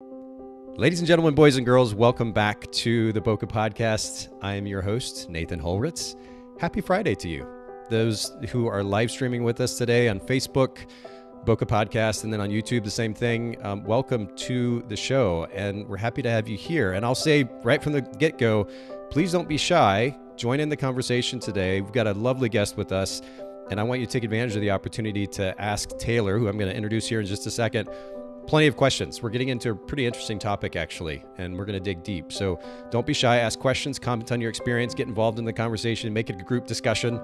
Ladies and gentlemen, boys and girls, welcome back to the Boca Podcast. I am your host, Nathan Holritz. Happy Friday to you. Those who are live streaming with us today on Facebook, Boca Podcast, and then on YouTube, the same thing. Welcome to the show, and we're happy to have you here. And I'll say right from the get-go, please don't be shy. Join in the conversation today. We've got a lovely guest with us, and I want you to take advantage of the opportunity to ask Taylor, who I'm going to introduce here in just a second, plenty of questions. We're getting into a pretty interesting topic, actually, and we're going to dig deep. So don't be shy. Ask questions, comment on your experience, get involved in the conversation, make it a group discussion,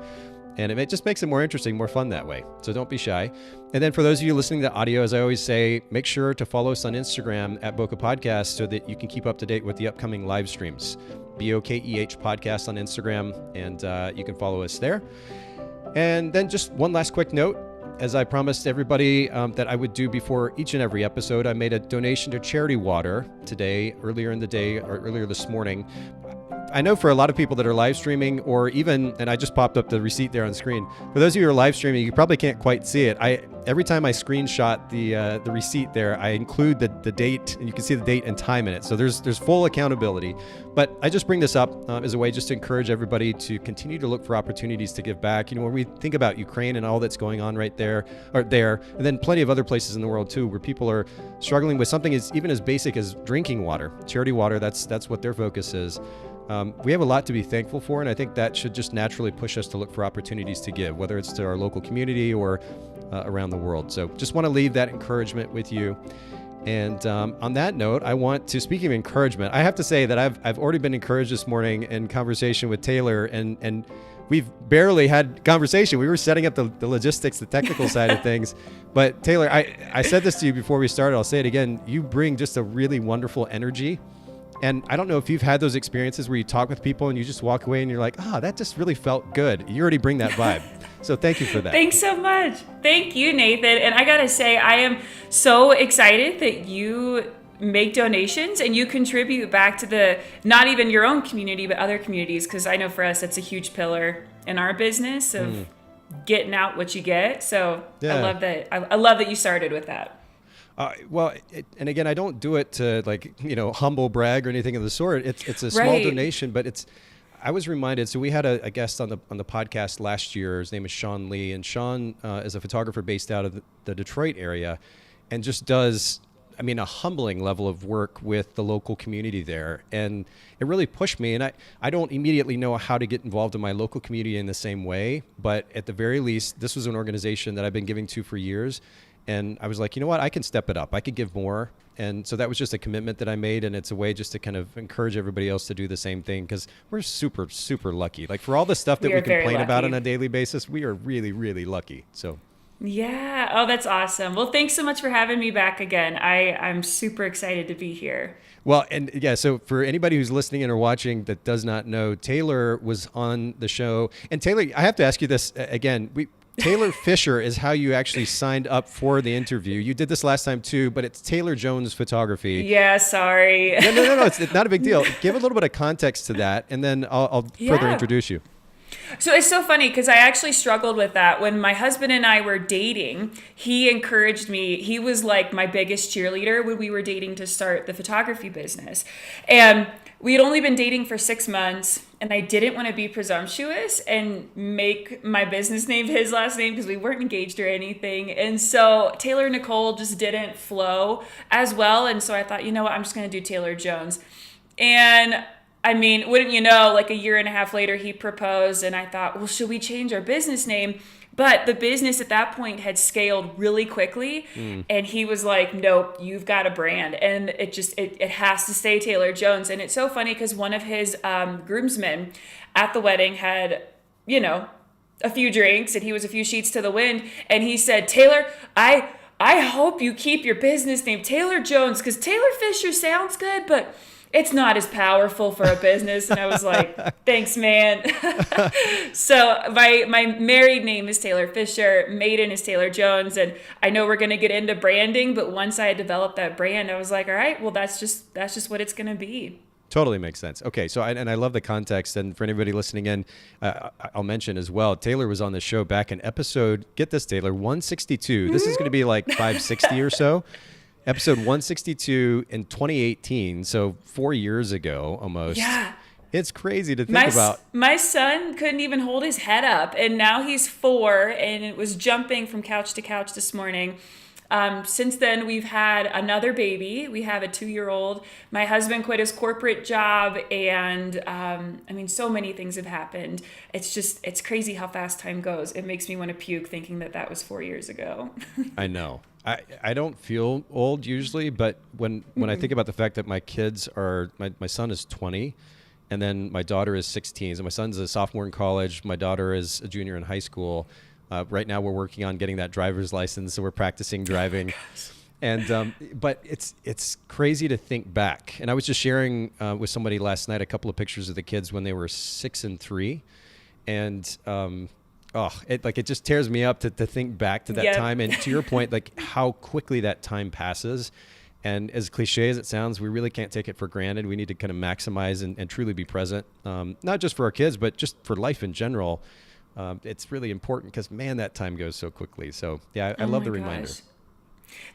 and it just makes it more interesting, more fun that way. So don't be shy. And then for those of you listening to audio, as I always say, make sure to follow us on Instagram at Boca Podcast so that you can keep up to date with the upcoming live streams. BOKEH Podcast on Instagram, and you can follow us there. And then just one last quick note. As I promised everybody that I would do before each and every episode, I made a donation to Charity Water today, earlier in the day, or earlier this morning. I know for a lot of people that are live streaming, or even, and I just popped up the receipt there on the screen. For those of you who are live streaming, you probably can't quite see it. Every time I screenshot the receipt there, I include the date, and you can see the date and time in it. So there's full accountability. But I just bring this up as a way just to encourage everybody to continue to look for opportunities to give back. You know, when we think about Ukraine and all that's going on right there, and then plenty of other places in the world too, where people are struggling with something even as basic as drinking water. Charity Water, that's what their focus is. We have a lot to be thankful for, and I think that should just naturally push us to look for opportunities to give, whether it's to our local community or around the world. So just want to leave that encouragement with you. And on that note, I want to, speaking of encouragement, I have to say that I've already been encouraged this morning in conversation with Taylor, and we've barely had conversation. We were setting up the logistics, the technical side of things. But Taylor, I said this to you before we started. I'll say it again. You bring just a really wonderful energy. And I don't know if you've had those experiences where you talk with people and you just walk away and you're like, that just really felt good. You already bring that vibe. So thank you for that. Thanks so much. Thank you, Nathan. And I got to say, I am so excited that you make donations and you contribute back to not even your own community, but other communities. Because I know for us, that's a huge pillar in our business of getting out what you get. So yeah. I love that. I love that you started with that. And again, I don't do it to humble brag or anything of the sort. It's a small donation, but I was reminded. So we had a guest on the podcast last year. His name is Sean Lee, and Sean is a photographer based out of the Detroit area, and just does, a humbling level of work with the local community there. And it really pushed me. And I don't immediately know how to get involved in my local community in the same way, but at the very least, this was an organization that I've been giving to for years. And I was like, you know what, I can step it up. I could give more. And so that was just a commitment that I made. And it's a way just to kind of encourage everybody else to do the same thing, because we're super, super lucky. Like, for all the stuff that we complain about on a daily basis, we are really, really lucky. So. Yeah. Oh, that's awesome. Well, thanks so much for having me back again. I'm super excited to be here. Well, and yeah, so for anybody who's listening and or watching that does not know, Taylor was on the show. And Taylor, I have to ask you this again. Taylor Fisher is how you actually signed up for the interview. You did this last time too, but it's Taylor Jones Photography. Yeah, sorry. No. It's not a big deal. Give a little bit of context to that, and then I'll further introduce you. So it's so funny because I actually struggled with that. When my husband and I were dating, he encouraged me. He was like my biggest cheerleader when we were dating to start the photography business. And we had only been dating for 6 months, and I didn't want to be presumptuous and make my business name his last name because we weren't engaged or anything. And so Taylor Nicole just didn't flow as well. And so I thought, you know what, I'm just going to do Taylor Jones. And wouldn't you know, like a year and a half later, he proposed, and I thought, well, should we change our business name? But the business at that point had scaled really quickly, and he was like, nope, you've got a brand, and it has to stay Taylor Jones. And it's so funny because one of his groomsmen at the wedding had, a few drinks, and he was a few sheets to the wind, and he said, Taylor, I hope you keep your business name Taylor Jones, because Taylor Fisher sounds good, but it's not as powerful for a business. And I was like, thanks, man. So my married name is Taylor Fisher. Maiden is Taylor Jones. And I know we're going to get into branding, but once I had developed that brand, I was like, all right, well, that's just what it's going to be. Totally makes sense. Okay, so I love the context. And for anybody listening in, I'll mention as well, Taylor was on the show back in episode, get this, Taylor, 162. This is going to be like 560 or so. Episode 162 in 2018, so 4 years ago almost. Yeah. It's crazy to think about. My son couldn't even hold his head up, and now he's 4, and it was jumping from couch to couch this morning. Since then, we've had another baby. We have a 2-year-old. My husband quit his corporate job, and so many things have happened. It's crazy how fast time goes. It makes me want to puke thinking that was 4 years ago. I know. I don't feel old usually, but when I think about the fact that my kids are, my son is 20, and then my daughter is 16. So my son's a sophomore in college. My daughter is a junior in high school. Right now we're working on getting that driver's license, so we're practicing driving. And but it's crazy to think back. And I was just sharing with somebody last night a couple of pictures of the kids when they were 6 and 3, and it just tears me up to think back to that time. And to your point, like how quickly that time passes. And as cliche as it sounds, we really can't take it for granted. We need to kind of maximize and truly be present, not just for our kids, but just for life in general. It's really important because, man, that time goes so quickly. So, yeah, I love the reminder.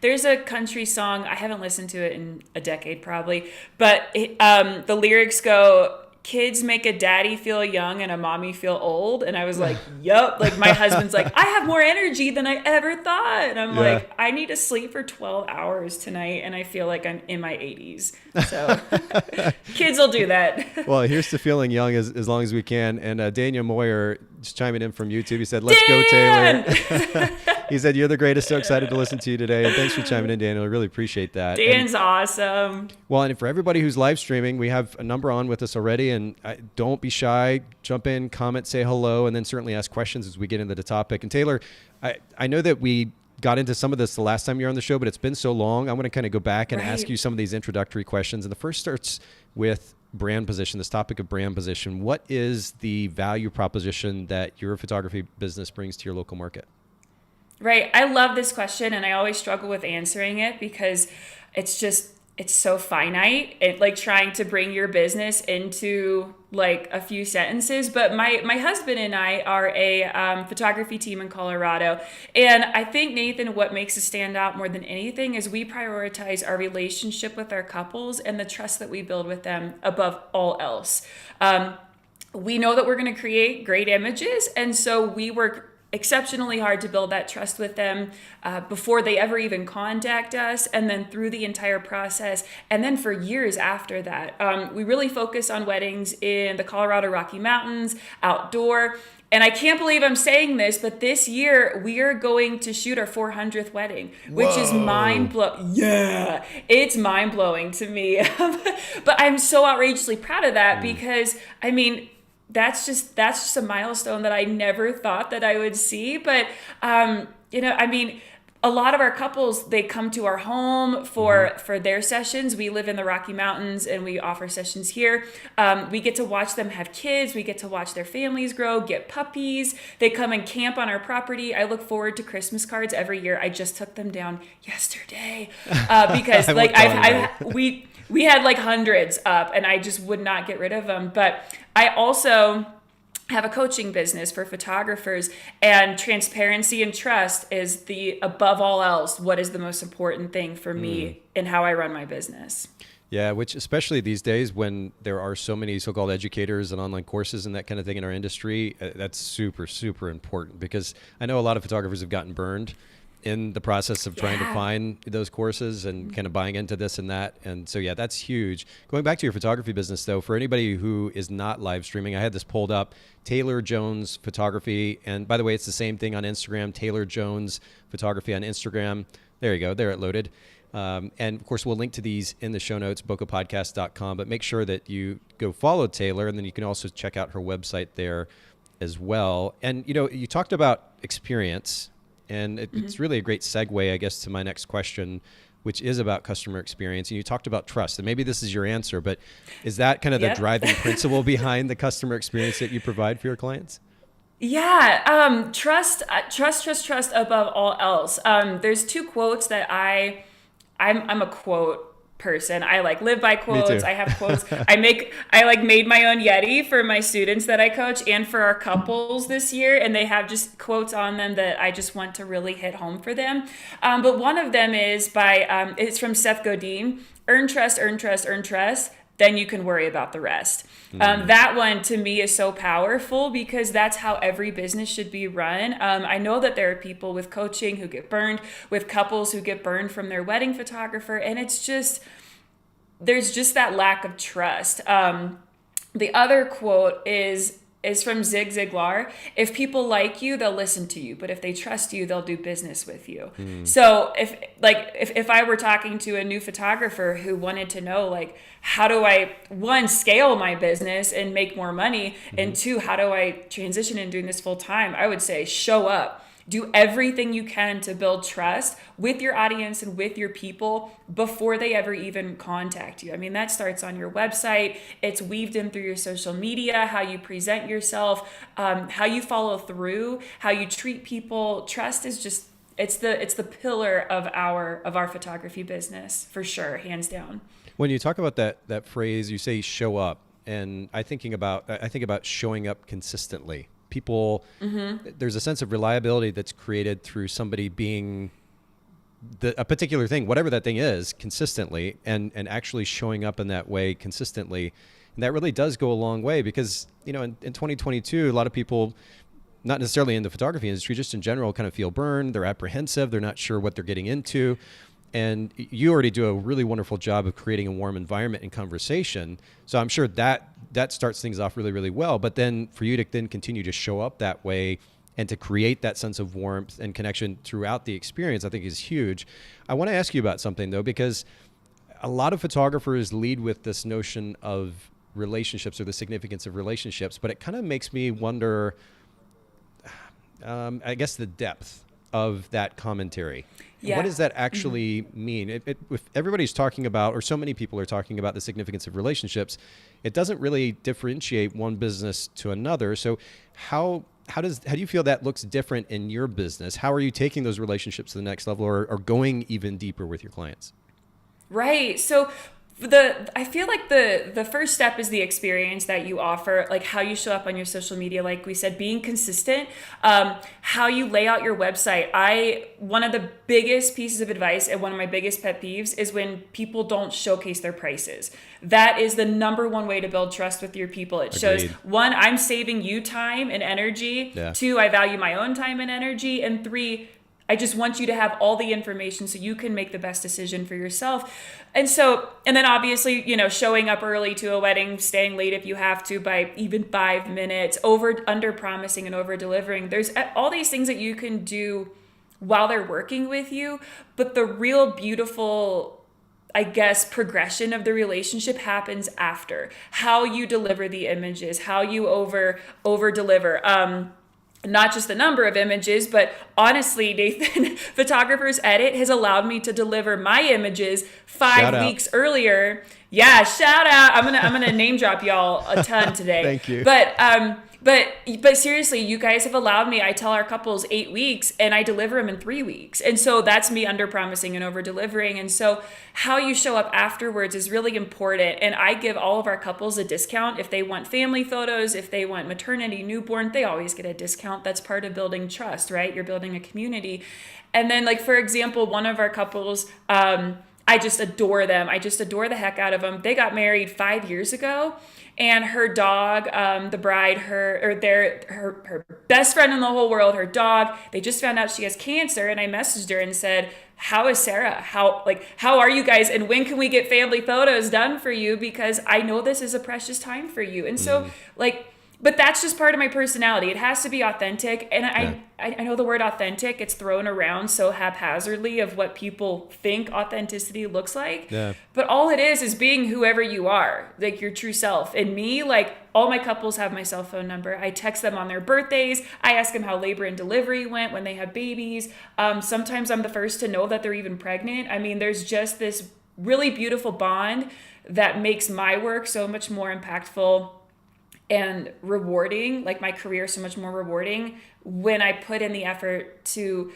There's a country song. I haven't listened to it in a decade probably, but the lyrics go, kids make a daddy feel young and a mommy feel old. And I was like, yup. Like my husband's like, I have more energy than I ever thought. And I'm like, I need to sleep for 12 hours tonight. And I feel like I'm in my 80s. So kids will do that. Well, here's to feeling young as long as we can. And Daniel Moyer just chiming in from YouTube. He said, let's go, Taylor. He said, you're the greatest. So excited to listen to you today. And thanks for chiming in, Daniel. I really appreciate that. Dan's awesome. Well, and for everybody who's live streaming, we have a number on with us already. And don't be shy. Jump in, comment, say hello, and then certainly ask questions as we get into the topic. And Taylor, I know that we got into some of this the last time you were on the show, but it's been so long. I want to kind of go back and ask you some of these introductory questions. And the first starts with brand position, this topic of brand position. What is the value proposition that your photography business brings to your local market? Right. I love this question, and I always struggle with answering it because it's so finite. It like trying to bring your business into like a few sentences. But my husband and I are a photography team in Colorado. And I think, Nathan, what makes us stand out more than anything is we prioritize our relationship with our couples and the trust that we build with them above all else. We know that we're going to create great images. And so we work exceptionally hard to build that trust with them before they ever even contact us, and then through the entire process, and then for years after that. We really focus on weddings in the Colorado Rocky Mountains, outdoor. And I can't believe I'm saying this, but this year we are going to shoot our 400th wedding, which is mind-blowing. Yeah, it's mind-blowing to me. But I'm so outrageously proud of that because, I mean, that's just a milestone that I never thought that I would see. But, a lot of our couples, they come to our home for their sessions. We live in the Rocky Mountains and we offer sessions here. We get to watch them have kids. We get to watch their families grow, get puppies. They come and camp on our property. I look forward to Christmas cards every year. I just took them down yesterday because we had like hundreds up and I just would not get rid of them. But I also have a coaching business for photographers, and transparency and trust is above all else, what is the most important thing for me in how I run my business. Yeah, which especially these days when there are so many so-called educators and online courses and that kind of thing in our industry, that's super, super important because I know a lot of photographers have gotten burned in the process of trying to find those courses and kind of buying into this and that. And so, yeah, that's huge. Going back to your photography business, though, for anybody who is not live streaming, I had this pulled up, Taylor Jones Photography. And by the way, it's the same thing on Instagram, Taylor Jones Photography on Instagram. There you go. There it loaded. And of course, we'll link to these in the show notes, bokehpodcast.com. But make sure that you go follow Taylor, and then you can also check out her website there as well. And, you talked about experience. And it's really a great segue, I guess, to my next question, which is about customer experience. And you talked about trust. And maybe this is your answer, but is that kind of the driving principle behind the customer experience that you provide for your clients? Yeah, trust above all else. There's two quotes that I'm a quote person. I like live by quotes. Me too. I have quotes. I like made my own Yeti for my students that I coach and for our couples this year. And they have just quotes on them that I just want to really hit home for them. But one of them is it's from Seth Godin: earn trust, earn trust, earn trust. Then you can worry about the rest. That one to me is so powerful because that's how every business should be run. I know that there are people with coaching who get burned, with couples who get burned from their wedding photographer. And there's just that lack of trust. The other quote is from Zig Ziglar: if people like you, they'll listen to you, but if they trust you, they'll do business with you. So if I were talking to a new photographer who wanted to know, like, how do I, one, scale my business and make more money, and two, how do I transition into doing this full time, I would say show up. Do everything you can to build trust with your audience and with your people before they ever even contact you. I mean, that starts on your website. It's weaved in through your social media, how you present yourself, how you follow through, how you treat people. Trust is just, it's the pillar of our photography business, for sure, hands down. When you talk about that phrase, you say show up, and I think about showing up consistently. People, there's a sense of reliability that's created through somebody being a particular thing, whatever that thing is, consistently, and actually showing up in that way consistently. And that really does go a long way because, in 2022, a lot of people, not necessarily in the photography industry, just in general, kind of feel burned. They're apprehensive. They're not sure what they're getting into. And you already do a really wonderful job of creating a warm environment and conversation. So I'm sure that starts things off really, really well. But then for you to then continue to show up that way and to create that sense of warmth and connection throughout the experience, I think is huge. I want to ask you about something, though, because a lot of photographers lead with this notion of relationships or the significance of relationships, but it kind of makes me wonder, I guess, the depth of that commentary. Yeah. What does that actually mean? If everybody's talking about, or so many people are talking about the significance of relationships, it doesn't really differentiate one business to another. So how do you feel that looks different in your business? How are you taking those relationships to the next level or going even deeper with your clients? Right. So I feel like the first step is the experience that you offer, like how you show up on your social media, like we said, being consistent, how you lay out your website. One of the biggest pieces of advice and one of my biggest pet peeves is when people don't showcase their prices. That is the number one way to build trust with your people. It shows, one, I'm saving you time and energy. Yeah. Two, I value my own time and energy. And three, I just want you to have all the information so you can make the best decision for yourself. And then obviously, showing up early to a wedding, staying late if you have to by even 5 minutes, under promising and over delivering. There's all these things that you can do while they're working with you. But the real beautiful, I guess, progression of the relationship happens after. How you deliver the images, how you over deliver. Not just the number of images, but honestly, Nathan, Photographer's Edit has allowed me to deliver my images 5 weeks earlier. Yeah, shout out. I'm gonna name drop y'all a ton today. Thank you. But seriously, you guys have allowed me. I tell our couples 8 weeks, and I deliver them in 3 weeks. And so that's me under promising and over delivering. And so how you show up afterwards is really important. And I give all of our couples a discount if they want family photos, if they want maternity, newborn. They always get a discount. That's part of building trust, right? You're building a community. And then, like, for example, one of our couples, I just adore them. I just adore the heck out of them. They got married 5 years ago. And her dog, the bride, her best friend in the whole world, her dog, they just found out she has cancer. And I messaged her and said, how is Sarah? How are you guys? And when can we get family photos done for you? Because I know this is a precious time for you. And so but that's just part of my personality. It has to be authentic. And I know the word authentic, it's thrown around so haphazardly of what people think authenticity looks like. Yeah. But all it is being whoever you are, like your true self. And me, like, all my couples have my cell phone number. I text them on their birthdays. I ask them how labor and delivery went when they have babies. Sometimes I'm the first to know that they're even pregnant. I mean, there's just this really beautiful bond that makes my work so much more impactful and rewarding, like my career is so much more rewarding when I put in the effort to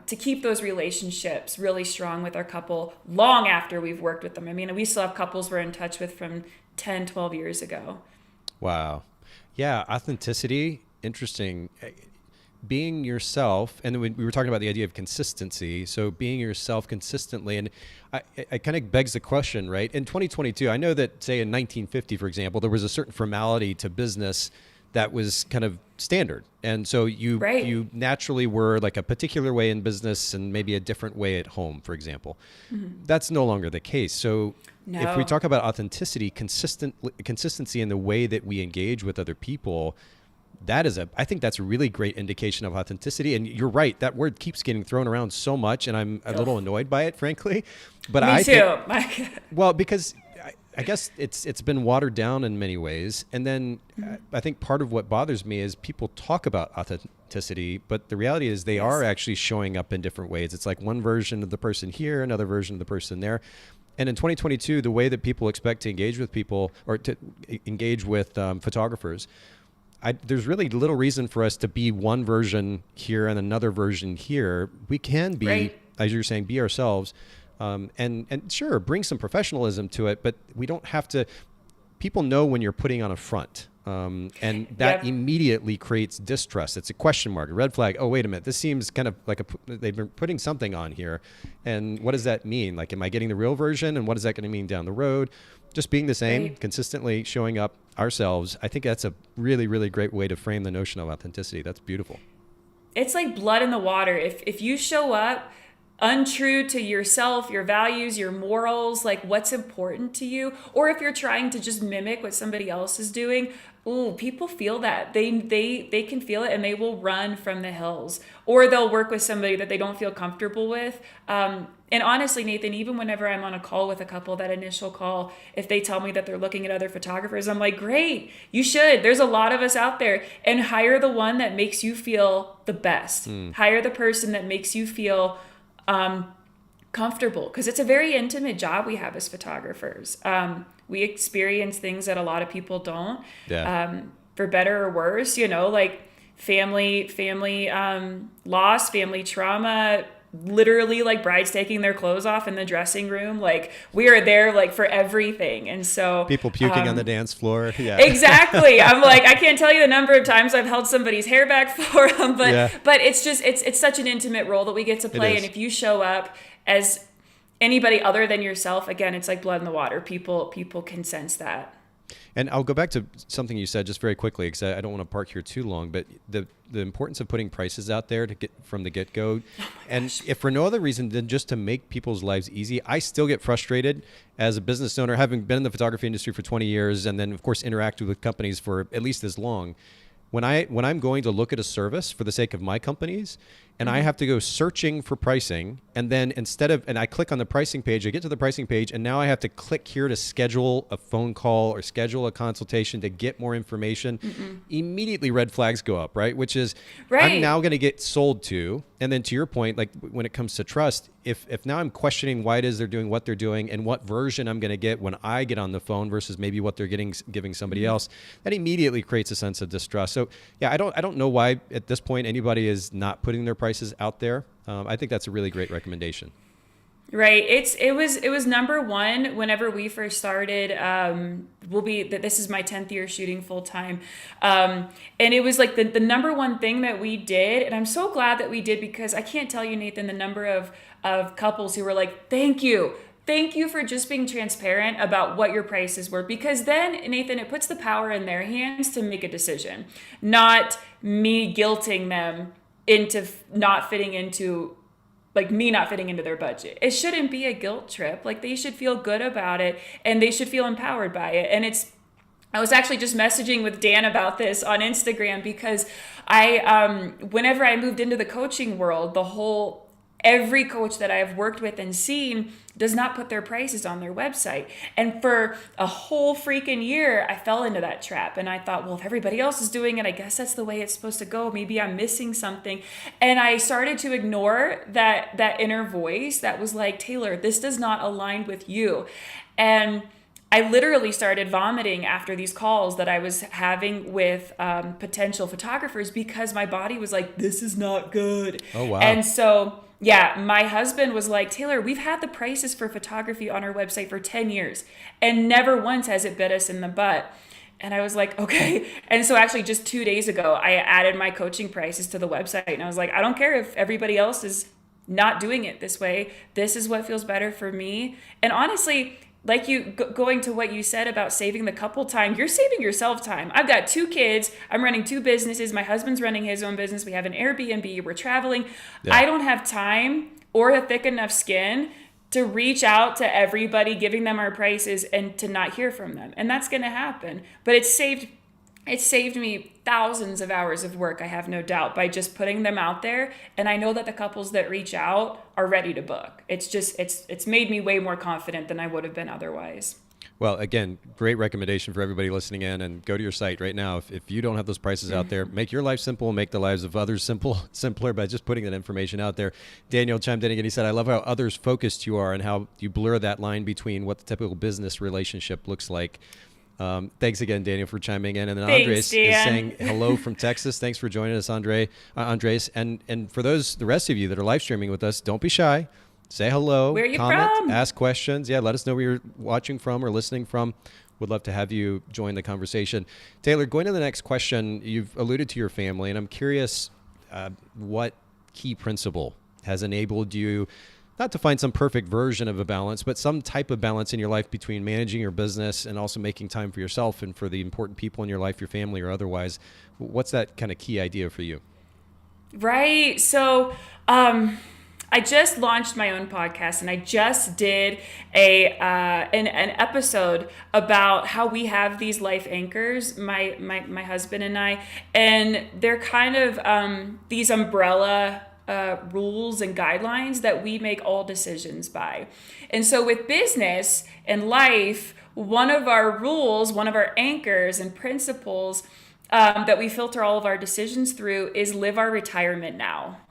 keep those relationships really strong with our couple long after we've worked with them. I mean, we still have couples we're in touch with from 10, 12 years ago. Wow. Yeah. Authenticity. Interesting. Being yourself. And we were talking about the idea of consistency. So being yourself consistently. And I kind of begs the question, right? In 2022, I know that, say, in 1950, for example, there was a certain formality to business that was kind of standard. And so you naturally were like a particular way in business and maybe a different way at home, for example. Mm-hmm. That's no longer the case. So if we talk about authenticity, consistency in the way that we engage with other people, I think that's a really great indication of authenticity. And you're right, that word keeps getting thrown around so much, and I'm a little annoyed by it, frankly. But Me too. Well, because I guess it's been watered down in many ways. And then I think part of what bothers me is people talk about authenticity, but the reality is they are actually showing up in different ways. It's like one version of the person here, another version of the person there. And in 2022, the way that people expect to engage with people or to engage with photographers, there's really little reason for us to be one version here and another version here. We can be, as you're saying, be ourselves. And sure, bring some professionalism to it, but we don't have to. People know when you're putting on a front, and that immediately creates distrust. It's a question mark, a red flag. Oh, wait a minute, this seems kind of like they've been putting something on here, and what does that mean? Like, am I getting the real version, and what is that going to mean down the road? Just being the same, consistently showing up ourselves. I think that's a really, really great way to frame the notion of authenticity. That's beautiful. It's like blood in the water. If you show up untrue to yourself, your values, your morals, like what's important to you, or if you're trying to just mimic what somebody else is doing, people feel that. They can feel it, and they will run from the hills, or they'll work with somebody that they don't feel comfortable with. And honestly, Nathan, even whenever I'm on a call with a couple, that initial call, if they tell me that they're looking at other photographers, I'm like, great, you should. There's a lot of us out there, and hire the one that makes you feel the best. Hire the person that makes you feel comfortable, because it's a very intimate job we have as photographers. We experience things that a lot of people don't, for better or worse, like family loss, family trauma, literally like brides taking their clothes off in the dressing room. Like, we are there like for everything. And so people puking on the dance floor. Yeah, exactly. I'm like, I can't tell you the number of times I've held somebody's hair back for them, but it's just, it's such an intimate role that we get to play. And if you show up as anybody other than yourself, again, it's like blood in the water. People can sense that. And I'll go back to something you said just very quickly, because I don't want to park here too long, but the importance of putting prices out there to get from the get-go. And if for no other reason than just to make people's lives easy, I still get frustrated as a business owner, having been in the photography industry for 20 years and then, of course, interacted with companies for at least as long. When I'm going to look at a service for the sake of my companies, and I have to go searching for pricing, and then and I click on the pricing page, I get to the pricing page, and now I have to click here to schedule a phone call or schedule a consultation to get more information. Immediately red flags go up, right? Which is, I'm now going to get sold to. And then to your point, like when it comes to trust, if now I'm questioning why it is they're doing what they're doing and what version I'm going to get when I get on the phone versus maybe what they're giving somebody else, that immediately creates a sense of distrust. So yeah, I don't know why at this point anybody is not putting their prices out there. I think that's a really great recommendation. Right. It was number one whenever we first started. This is my 10th year shooting full time. And it was like the number one thing that we did. And I'm so glad that we did, because I can't tell you, Nathan, the number of couples who were like, thank you for just being transparent about what your prices were. Because then, Nathan, it puts the power in their hands to make a decision, not me guilting them into not fitting into their budget. It shouldn't be a guilt trip. Like, they should feel good about it, and they should feel empowered by it. And I was actually just messaging with Dan about this on Instagram, because whenever I moved into the coaching world, every coach that I have worked with and seen does not put their prices on their website. And for a whole freaking year, I fell into that trap. And I thought, well, if everybody else is doing it, I guess that's the way it's supposed to go. Maybe I'm missing something. And I started to ignore that inner voice that was like, Taylor, this does not align with you. And I literally started vomiting after these calls that I was having with potential photographers because my body was like, this is not good. Oh, wow. And so, yeah, my husband was like, Taylor, we've had the prices for photography on our website for 10 years and never once has it bit us in the butt. And I was like, okay. And so actually just 2 days ago, I added my coaching prices to the website. And I was like, I don't care if everybody else is not doing it this way. This is what feels better for me. And honestly, like you going to what you said about saving the couple time, you're saving yourself time. I've got 2 kids. I'm running 2 businesses. My husband's running his own business. We have an Airbnb. We're traveling. Yeah. I don't have time or a thick enough skin to reach out to everybody, giving them our prices and to not hear from them. And that's going to happen. But it saved me thousands of hours of work, I have no doubt, by just putting them out there. And I know that the couples that reach out are ready to book. It's made me way more confident than I would have been otherwise. Well, again, great recommendation for everybody listening in, and go to your site right now. If you don't have those prices out there, make your life simple, make the lives of others simpler by just putting that information out there. Daniel chimed in again. He said, I love how others focused you are and how you blur that line between what the typical business relationship looks like. Thanks again, Daniel, for chiming in. And then Andres is saying hello from Texas. Thanks for joining us, Andres. And for the rest of you that are live streaming with us, don't be shy. Say hello, where are you comment, from? Ask questions. Yeah, let us know where you're watching from or listening from. Would love to have you join the conversation. Taylor, going to the next question, you've alluded to your family, and I'm curious what key principle has enabled you not to find some perfect version of a balance, but some type of balance in your life between managing your business and also making time for yourself and for the important people in your life, your family or otherwise. What's that kind of key idea for you? Right. So, I just launched my own podcast, and I just did an episode about how we have these life anchors, my husband and I, and they're kind of these umbrella rules and guidelines that we make all decisions by. And so with business and life, one of our rules, one of our anchors and principles that we filter all of our decisions through is live our retirement now.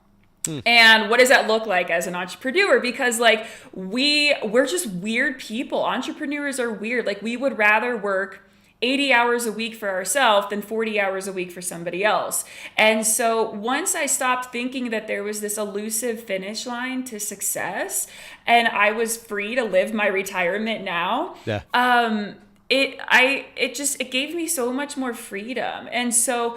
And what does that look like as an entrepreneur? Because like we're just weird people. Entrepreneurs are weird. Like we would rather work 80 hours a week for ourselves than 40 hours a week for somebody else. And so once I stopped thinking that there was this elusive finish line to success and I was free to live my retirement now, it gave me so much more freedom. And so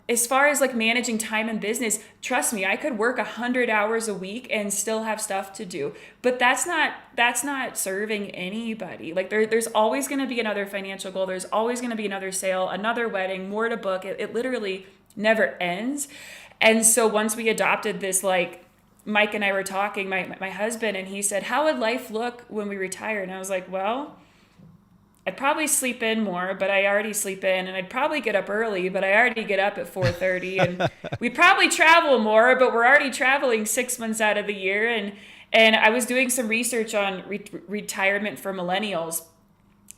as far as like managing time in business, trust me, I could work 100 hours a week and still have stuff to do. But that's not serving anybody. Like there's always going to be another financial goal. There's always going to be another sale, another wedding, more to book. It literally never ends. And so once we adopted this, like Mike and I were talking, my husband, and he said, how would life look when we retire? And I was like, well, I'd probably sleep in more, but I already sleep in, and I'd probably get up early, but I already get up at 4:30, and we'd probably travel more, but we're already traveling 6 months out of the year. And I was doing some research on retirement for millennials,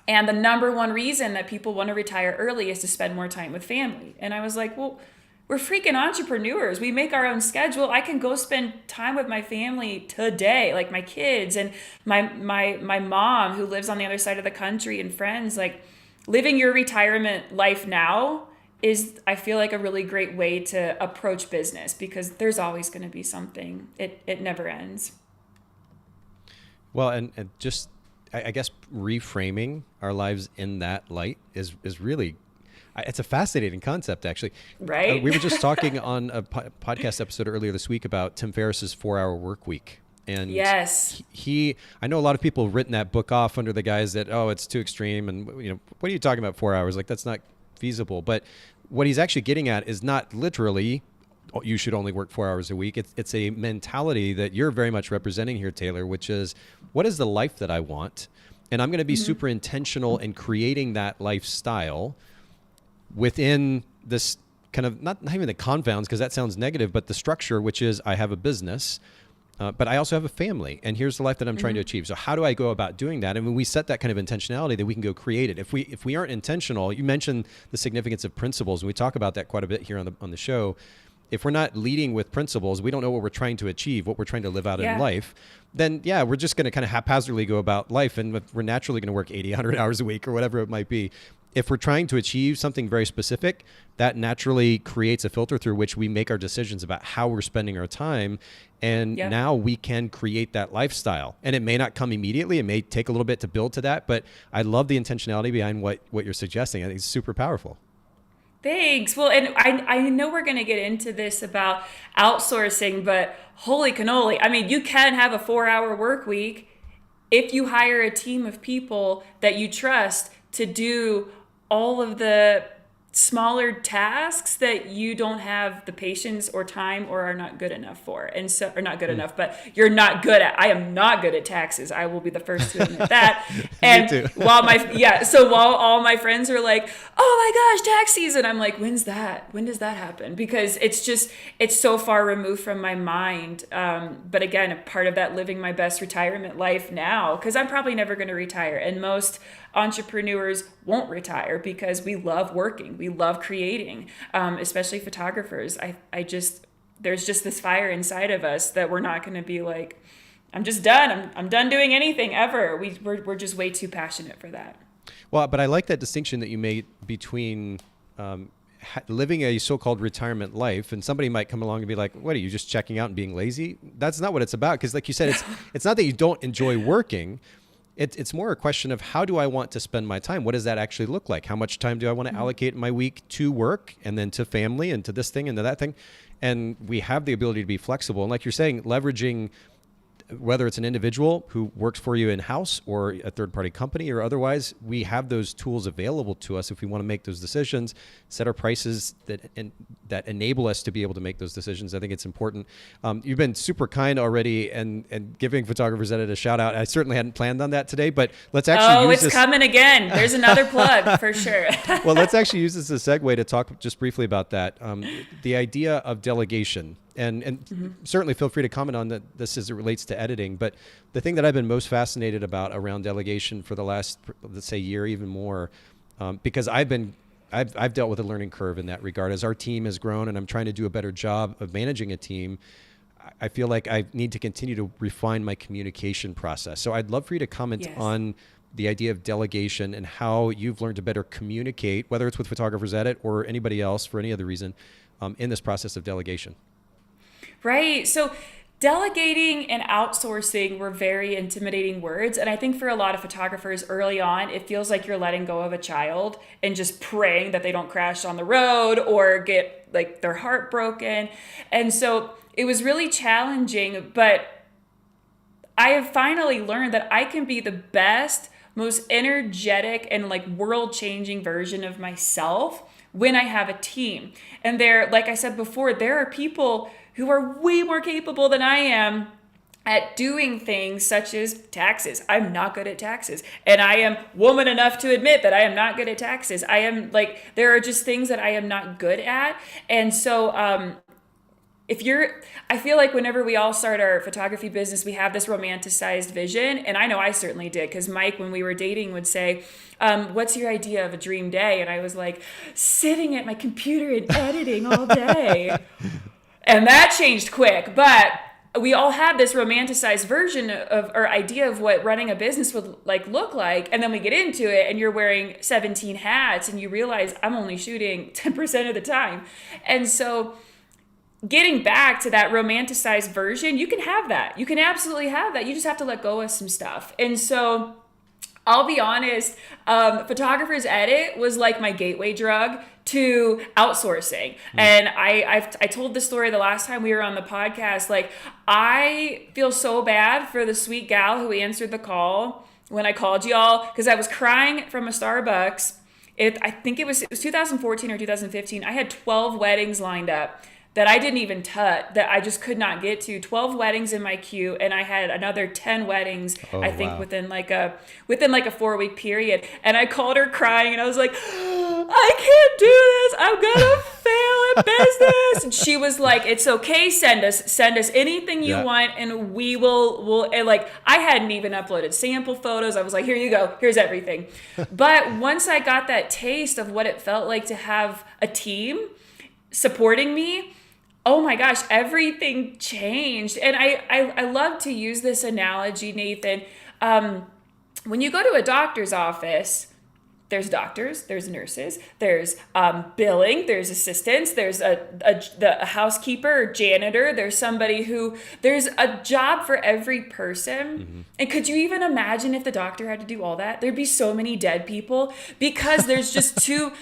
and the number one reason that people want to retire early is to spend more time with family. And I was like, well, we're freaking entrepreneurs. We make our own schedule. I can go spend time with my family today, like my kids and my mom who lives on the other side of the country and friends. Like living your retirement life now is, I feel like, a really great way to approach business because there's always going to be something. It never ends. Well, and just, I guess, reframing our lives in that light is really, it's a fascinating concept, actually. Right. We were just talking on a podcast episode earlier this week about Tim Ferriss's 4-Hour Work Week. And yes, I know a lot of people have written that book off under the guise that, oh, it's too extreme. And, what are you talking about 4 hours? Like, that's not feasible. But what he's actually getting at is not literally, you should only work 4 hours a week. It's a mentality that you're very much representing here, Taylor, which is, what is the life that I want? And I'm going to be super intentional in creating that lifestyle within this kind of, not even the confounds, because that sounds negative, but the structure, which is I have a business, but I also have a family, and here's the life that I'm trying to achieve. So how do I go about doing that? And when we set that kind of intentionality, then we can go create it. If we aren't intentional, you mentioned the significance of principles, and we talk about that quite a bit here on the show. if we're not leading with principles, we don't know what we're trying to achieve, what we're trying to live out in life, then we're just going to kind of haphazardly go about life, and we're naturally going to work 80, 100 hours a week or whatever it might be. If we're trying to achieve something very specific, that naturally creates a filter through which we make our decisions about how we're spending our time. And now we can create that lifestyle. And it may not come immediately. It may take a little bit to build to that. But I love the intentionality behind what you're suggesting. I think it's super powerful. Thanks. Well, and I know we're going to get into this about outsourcing, but holy cannoli. I mean, you can have a 4-hour work week if you hire a team of people that you trust to do all of the smaller tasks that you don't have the patience or time or are not good enough for. And so, or not good enough, but you're not good at, I am not good at taxes. I will be the first to admit that. And Me too. while all my friends are like, oh my gosh, tax season, I'm like, when's that? When does that happen? Because it's so far removed from my mind. But again, a part of that living my best retirement life now, because I'm probably never going to retire. And most entrepreneurs won't retire because we love working. We love creating, especially photographers. There's just this fire inside of us that we're not going to be like, I'm just done. I'm done doing anything ever. We're just way too passionate for that. Well, but I like that distinction that you made between living a so-called retirement life, and somebody might come along and be like, what are you, just checking out and being lazy? That's not what it's about. Because like you said, it's not that you don't enjoy working. It's more a question of how do I want to spend my time? What does that actually look like? How much time do I want to allocate in my week to work and then to family and to this thing and to that thing? And we have the ability to be flexible. And like you're saying, leveraging, whether it's an individual who works for you in-house or a third-party company or otherwise, we have those tools available to us if we want to make those decisions, set our prices that enable us to be able to make those decisions. I think it's important. You've been super kind already and giving Photographers Edit a shout out. I certainly hadn't planned on that today, but let's actually use this. Coming again. There's another plug for sure. Well, let's actually use this as a segue to talk just briefly about that. The idea of delegation. And certainly feel free to comment on this as it relates to editing. But the thing that I've been most fascinated about around delegation for the last, let's say, year, even more, because I've dealt with a learning curve in that regard. As our team has grown and I'm trying to do a better job of managing a team, I feel like I need to continue to refine my communication process. So I'd love for you to comment on the idea of delegation and how you've learned to better communicate, whether it's with Photographers Edit or anybody else for any other reason, in this process of delegation. Right. So delegating and outsourcing were very intimidating words. And I think for a lot of photographers early on, it feels like you're letting go of a child and just praying that they don't crash on the road or get like their heart broken. And so it was really challenging, but I have finally learned that I can be the best, most energetic and like world-changing version of myself when I have a team. And like I said before, there are people who are way more capable than I am at doing things such as taxes. I'm not good at taxes. And I am woman enough to admit that I am not good at taxes. There are just things that I am not good at. And so I feel like whenever we all start our photography business, we have this romanticized vision. And I know I certainly did, because Mike, when we were dating, would say, what's your idea of a dream day? And I was like, sitting at my computer and editing all day. And that changed quick, but we all have this romanticized version of or idea of what running a business would look like. And then we get into it and you're wearing 17 hats and you realize I'm only shooting 10% of the time. And so getting back to that romanticized version, you can have that. You can absolutely have that. You just have to let go of some stuff. And so I'll be honest, Photographers Edit was like my gateway drug to outsourcing. And I told the story the last time we were on the podcast. Like, I feel so bad for the sweet gal who answered the call when I called y'all, because I was crying from a Starbucks. I think it was 2014 or 2015. I had 12 weddings lined up that I didn't even touch, that I just could not get to. 12 weddings in my queue, and I had another 10 weddings, within like a 4-week period. And I called her crying, and I was like, I can't do this. I'm gonna fail at business. And she was like, it's okay, send us anything you want, and we'll and like, I hadn't even uploaded sample photos. I was like, here you go, here's everything. But once I got that taste of what it felt like to have a team supporting me, oh my gosh, everything changed. And I love to use this analogy, Nathan. When you go to a doctor's office, there's doctors, there's nurses, there's billing, there's assistants, there's a housekeeper or janitor, there's a job for every person. Mm-hmm. And could you even imagine if the doctor had to do all that? There'd be so many dead people because there's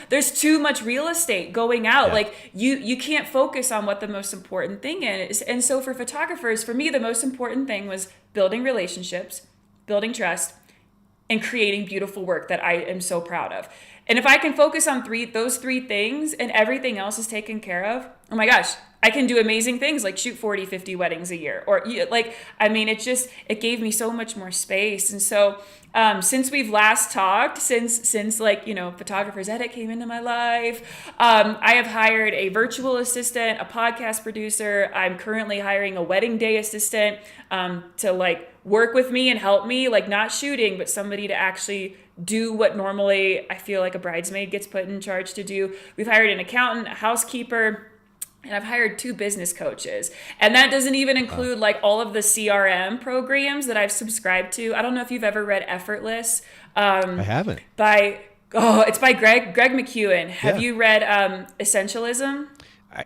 there's too much real estate going out. Yeah. Like you can't focus on what the most important thing is. And so for photographers, for me, the most important thing was building relationships, building trust, and creating beautiful work that I am so proud of. And if I can focus on those three things and everything else is taken care of, oh my gosh, I can do amazing things like shoot 40, 50 weddings a year. Or it gave me so much more space. And so since we've last talked, since Photographers Edit came into my life, I have hired a virtual assistant, a podcast producer. I'm currently hiring a wedding day assistant to work with me and help me, not shooting, but somebody to actually do what normally I feel like a bridesmaid gets put in charge to do. We've hired an accountant, a housekeeper, and I've hired 2 business coaches. And that doesn't even include all of the CRM programs that I've subscribed to. I don't know if you've ever read Effortless. I haven't. It's by Greg McEwen. Have you read Essentialism?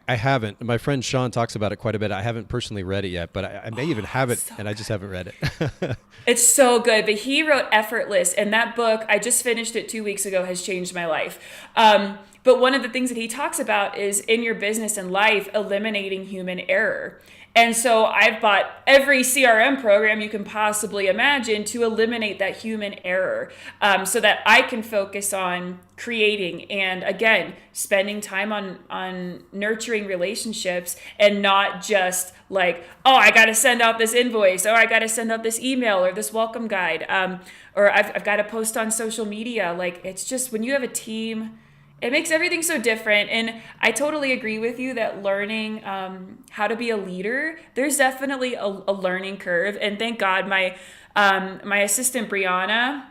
I haven't. My friend Sean talks about it quite a bit. I haven't personally read it yet, but I may even have it, and I just haven't read it. It's so good. But he wrote Effortless, and that book, I just finished it 2 weeks ago, has changed my life. But one of the things that he talks about is in your business and life, eliminating human error. And so I've bought every CRM program you can possibly imagine to eliminate that human error, so that I can focus on creating and, again, spending time on nurturing relationships and not just I got to send out this invoice, or I got to send out this email or this welcome guide, or I've got to post on social media. It's just when you have a team, it makes everything so different. And I totally agree with you that learning how to be a leader, there's definitely a learning curve. And thank God my assistant, Brianna,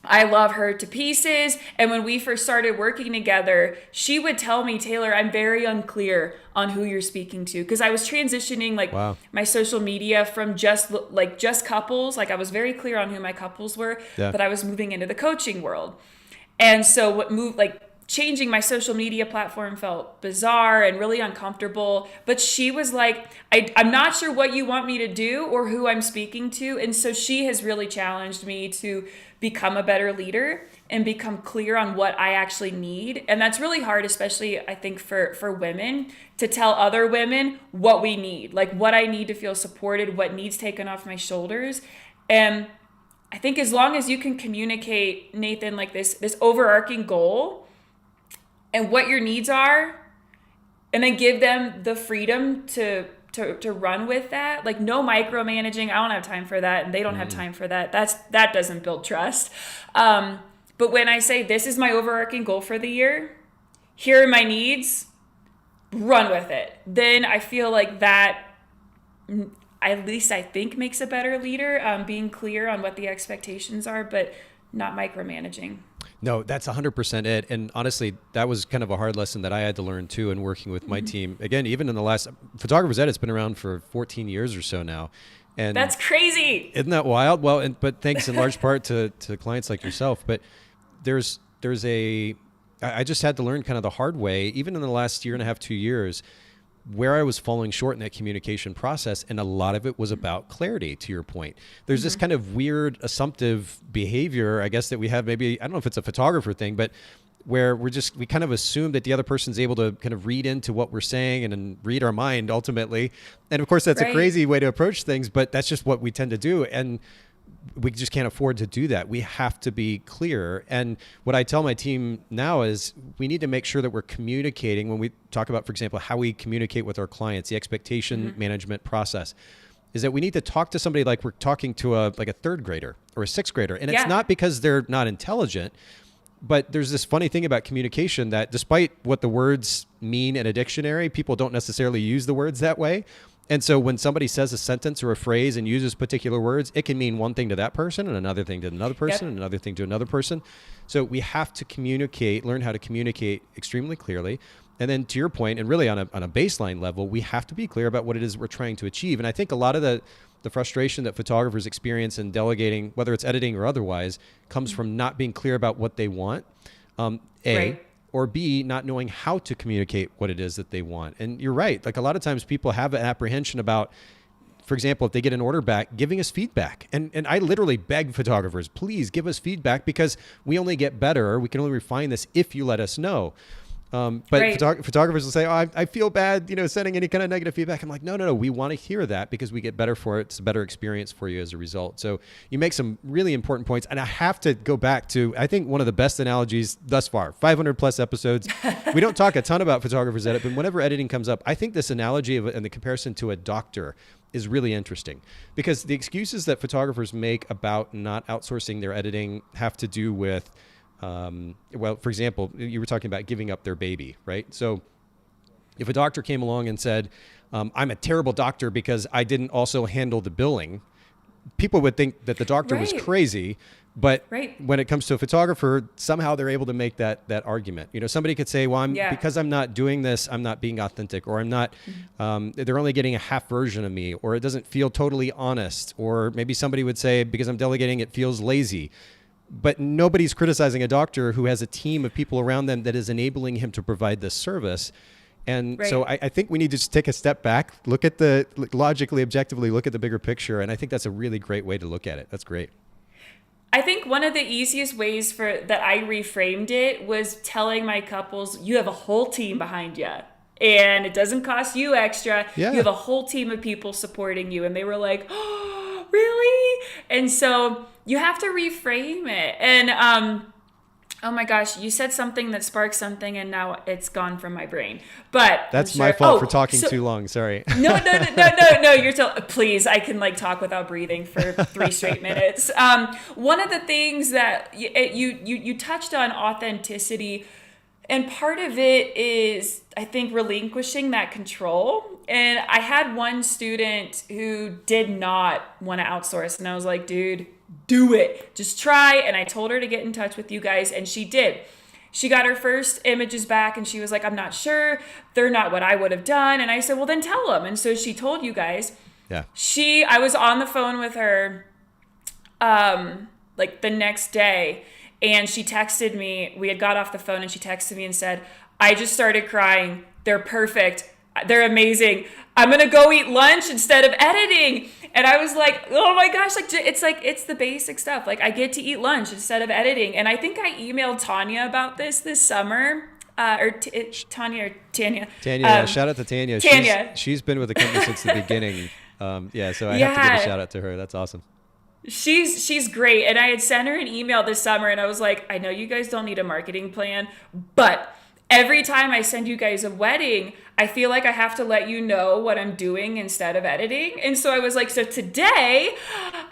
I love her to pieces. And when we first started working together, she would tell me, Taylor, I'm very unclear on who you're speaking to. Because I was transitioning Wow. my social media from just couples. I was very clear on who my couples were, Yeah. but I was moving into the coaching world. And so what moved, changing my social media platform felt bizarre and really uncomfortable. But she was like, I'm not sure what you want me to do or who I'm speaking to. And so she has really challenged me to become a better leader and become clear on what I actually need. And that's really hard, especially I think for women, to tell other women what we need, what I need to feel supported, what needs taken off my shoulders. And I think as long as you can communicate, Nathan, this overarching goal and what your needs are, and then give them the freedom to run with that. No micromanaging. I don't have time for that, and they don't have time for that. That doesn't build trust. But when I say this is my overarching goal for the year, here are my needs, run with it. Then I feel like that, at least I think, makes a better leader, being clear on what the expectations are, but not micromanaging. No, that's 100% it. And honestly, that was kind of a hard lesson that I had to learn too in working with my team. Again, even in the last, Photographers Edit, it's been around for 14 years or so now. And that's crazy. Isn't that wild? Well, but thanks in large part to clients like yourself. But I just had to learn kind of the hard way, even in the last year and a half, 2 years, where I was falling short in that communication process. And a lot of it was about clarity, to your point. There's this kind of weird assumptive behavior, I guess, that we have. Maybe, I don't know if it's a photographer thing, but where we kind of assume that the other person's able to kind of read into what we're saying and then read our mind ultimately. And of course, that's a crazy way to approach things, but that's just what we tend to do. And we just can't afford to do that. We have to be clear. And what I tell my team now is we need to make sure that we're communicating when we talk about, for example, how we communicate with our clients, the expectation management process, is that we need to talk to somebody like we're talking to a third grader or a sixth grader. And it's not because they're not intelligent, but there's this funny thing about communication that despite what the words mean in a dictionary, people don't necessarily use the words that way. And so when somebody says a sentence or a phrase and uses particular words, it can mean one thing to that person and another thing to another person and another thing to another person. So we have to communicate, learn how to communicate extremely clearly. And then to your point, and really on a baseline level, we have to be clear about what it is we're trying to achieve. And I think a lot of the frustration that photographers experience in delegating, whether it's editing or otherwise, comes from not being clear about what they want, A, or B, not knowing how to communicate what it is that they want. And you're right. Like a lot of times people have an apprehension about, for example, if they get an order back, giving us feedback. And I literally beg photographers, please give us feedback, because we only get better. We can only refine this if you let us know. But photographers will say, oh, I feel bad, sending any kind of negative feedback. I'm like, no. We want to hear that because we get better for it. It's a better experience for you as a result. So you make some really important points. And I have to go back to, I think, one of the best analogies thus far, 500 plus episodes. We don't talk a ton about photographers edit, but whenever editing comes up, I think this analogy and the comparison to a doctor is really interesting, because the excuses that photographers make about not outsourcing their editing have to do with, for example, you were talking about giving up their baby, right? So if a doctor came along and said, I'm a terrible doctor because I didn't also handle the billing, people would think that the doctor was crazy. But when it comes to a photographer, somehow they're able to make that argument. Somebody could say, well, because I'm not doing this, I'm not being authentic, or I'm not, they're only getting a half version of me, or it doesn't feel totally honest. Or maybe somebody would say, because I'm delegating, it feels lazy. But nobody's criticizing a doctor who has a team of people around them that is enabling him to provide this service. And so I think we need to just take a step back, look at logically, objectively, look at the bigger picture. And I think that's a really great way to look at it. That's great. I think one of the easiest ways that I reframed it was telling my couples, you have a whole team behind you. And it doesn't cost you extra. Yeah. You have a whole team of people supporting you. And they were like, oh, really? And so you have to reframe it. And oh my gosh, you said something that sparked something, and now it's gone from my brain. But that's my fault for talking too long. Sorry. No. You're please. I can talk without breathing for 3 straight minutes. One of the things that you touched on, authenticity. And part of it is, I think, relinquishing that control. And I had one student who did not want to outsource. And I was like, dude, do it. Just try. And I told her to get in touch with you guys. And she did. She got her first images back and she was like, I'm not sure. They're not what I would have done. And I said, well, then tell them. And so she told you guys. Yeah. I was on the phone with her the next day. And she texted me, we had got off the phone and she texted me and said, I just started crying. They're perfect. They're amazing. I'm going to go eat lunch instead of editing. And I was like, oh my gosh, it's the basic stuff. I get to eat lunch instead of editing. And I think I emailed Tanya about this summer. Tanya. Tanya, shout out to Tanya. Tanya. She's been with the company since the beginning. So I have to give a shout out to her. That's awesome. She's great. And I had sent her an email this summer and I was like, I know you guys don't need a marketing plan, but every time I send you guys a wedding, I feel like I have to let you know what I'm doing instead of editing. And so I was like, so today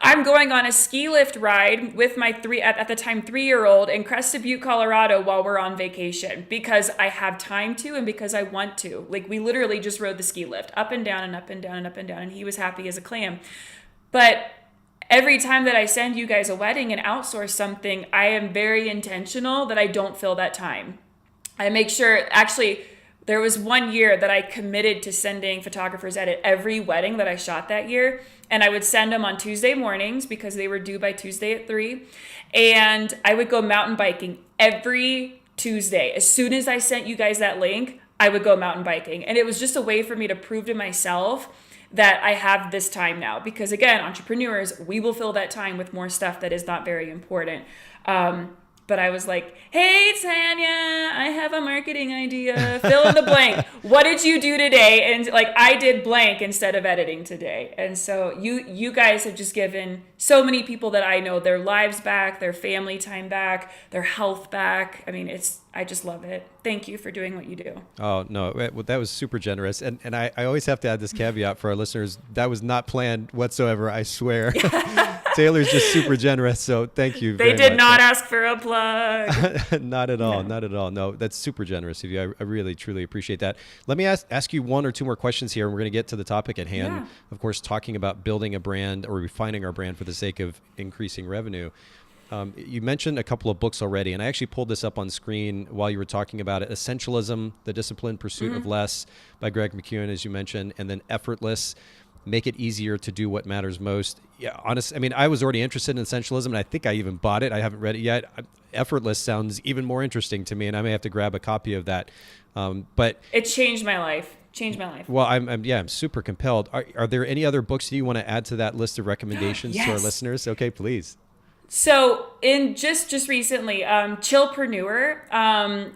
I'm going on a ski lift ride with my at the time 3-year-old in Crested Butte, Colorado while we're on vacation because I have time to and because I want to. We literally just rode the ski lift up and down and up and down and up and down. And he was happy as a clam. But every time that I send you guys a wedding and outsource something, I am very intentional that I don't fill that time. I make sure, actually, there was one year that I committed to sending photographers edit every wedding that I shot that year. And I would send them on Tuesday mornings because they were due by Tuesday at 3. And I would go mountain biking every Tuesday. As soon as I sent you guys that link, I would go mountain biking. And it was just a way for me to prove to myself that I have this time now. Because again, entrepreneurs, we will fill that time with more stuff that is not very important. But I was like, hey, Tanya, I have a marketing idea. Fill in the blank. What did you do today? And I did blank instead of editing today. And so you guys have just given so many people that I know their lives back, their family time back, their health back. I mean, I just love it. Thank you for doing what you do. Oh, no, that was super generous. And I always have to add this caveat for our listeners. That was not planned whatsoever, I swear. Taylor's just super generous, so thank you very much. They did not ask for a plug. Not at all, not at all. No, that's super generous of you. I really, truly appreciate that. Let me ask you 1 or 2 more questions here, and we're going to get to the topic at hand. Yeah. Of course, talking about building a brand or refining our brand for the sake of increasing revenue. You mentioned a couple of books already, and I actually pulled this up on screen while you were talking about it. Essentialism, The Disciplined Pursuit of Less by Greg McKeown, as you mentioned, and then Effortless, Make It Easier to Do What Matters Most. Yeah, honestly, I mean, I was already interested in Essentialism, and I think I even bought it. I haven't read it yet. Effortless sounds even more interesting to me, and I may have to grab a copy of that. But it changed my life. Well, I'm super compelled. Are there any other books that you want to add to that list of recommendations to our listeners? Okay, please. So in just recently, Chillpreneur,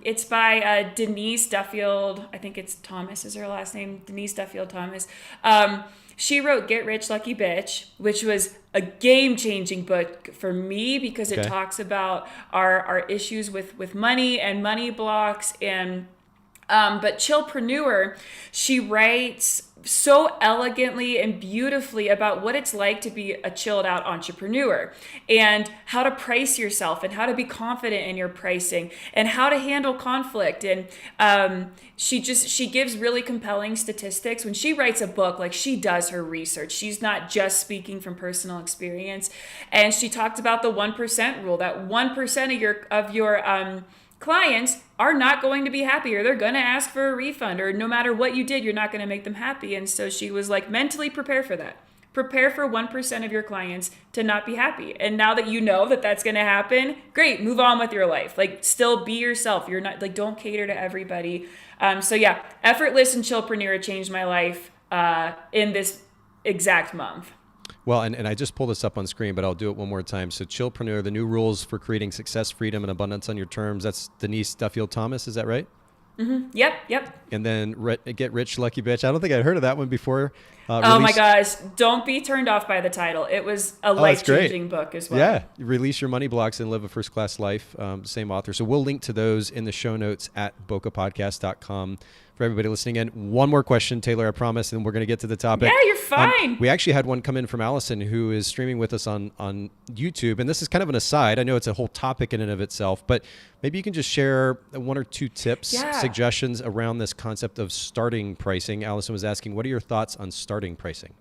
it's by Denise Duffield. I think it's Thomas is her last name. Denise Duffield Thomas. She wrote Get Rich, Lucky Bitch, which was a game-changing book for me because it talks about our issues with money and money blocks. And but Chillpreneur, she writes so elegantly and beautifully about what it's like to be a chilled out entrepreneur and how to price yourself and how to be confident in your pricing and how to handle conflict. And she gives really compelling statistics. When she writes a book, like, she does her research. She's not just speaking from personal experience. And she talked about the 1% rule, that 1% of your clients are not going to be happy, or they're going to ask for a refund, or no matter what you did, you're not going to make them happy. And so she was like, mentally prepare for that. Prepare for 1% of your clients to not be happy. And now that you know that that's going to happen, great, move on with your life. Like, still be yourself. You're not, like, don't cater to everybody. So yeah, Effortless and Chillpreneur changed my life in this exact month. Well, and I just pulled this up on screen, but I'll do it one more time. So Chillpreneur, the new rules for creating success, freedom, and abundance on your terms. That's Denise Duffield Thomas. Is that right? Mm-hmm. Yep. And then Get Rich, Lucky Bitch. I don't think I'd heard of that one before. Oh my gosh. Don't be turned off by the title. It was a life-changing book as well. Yeah. Release Your Money Blocks and Live a First-Class Life. Same author. So we'll link to those in the show notes at bokehpodcast.com. For everybody listening in, one more question, Taylor, I promise, and we're going to get to the topic. Yeah, you're fine. We actually had one come in from Allison, who is streaming with us on YouTube, and this is kind of an aside. I know it's a whole topic in and of itself, but maybe you can just share one or two tips, suggestions around this concept of starting pricing. Allison was asking, what are your thoughts on starting pricing?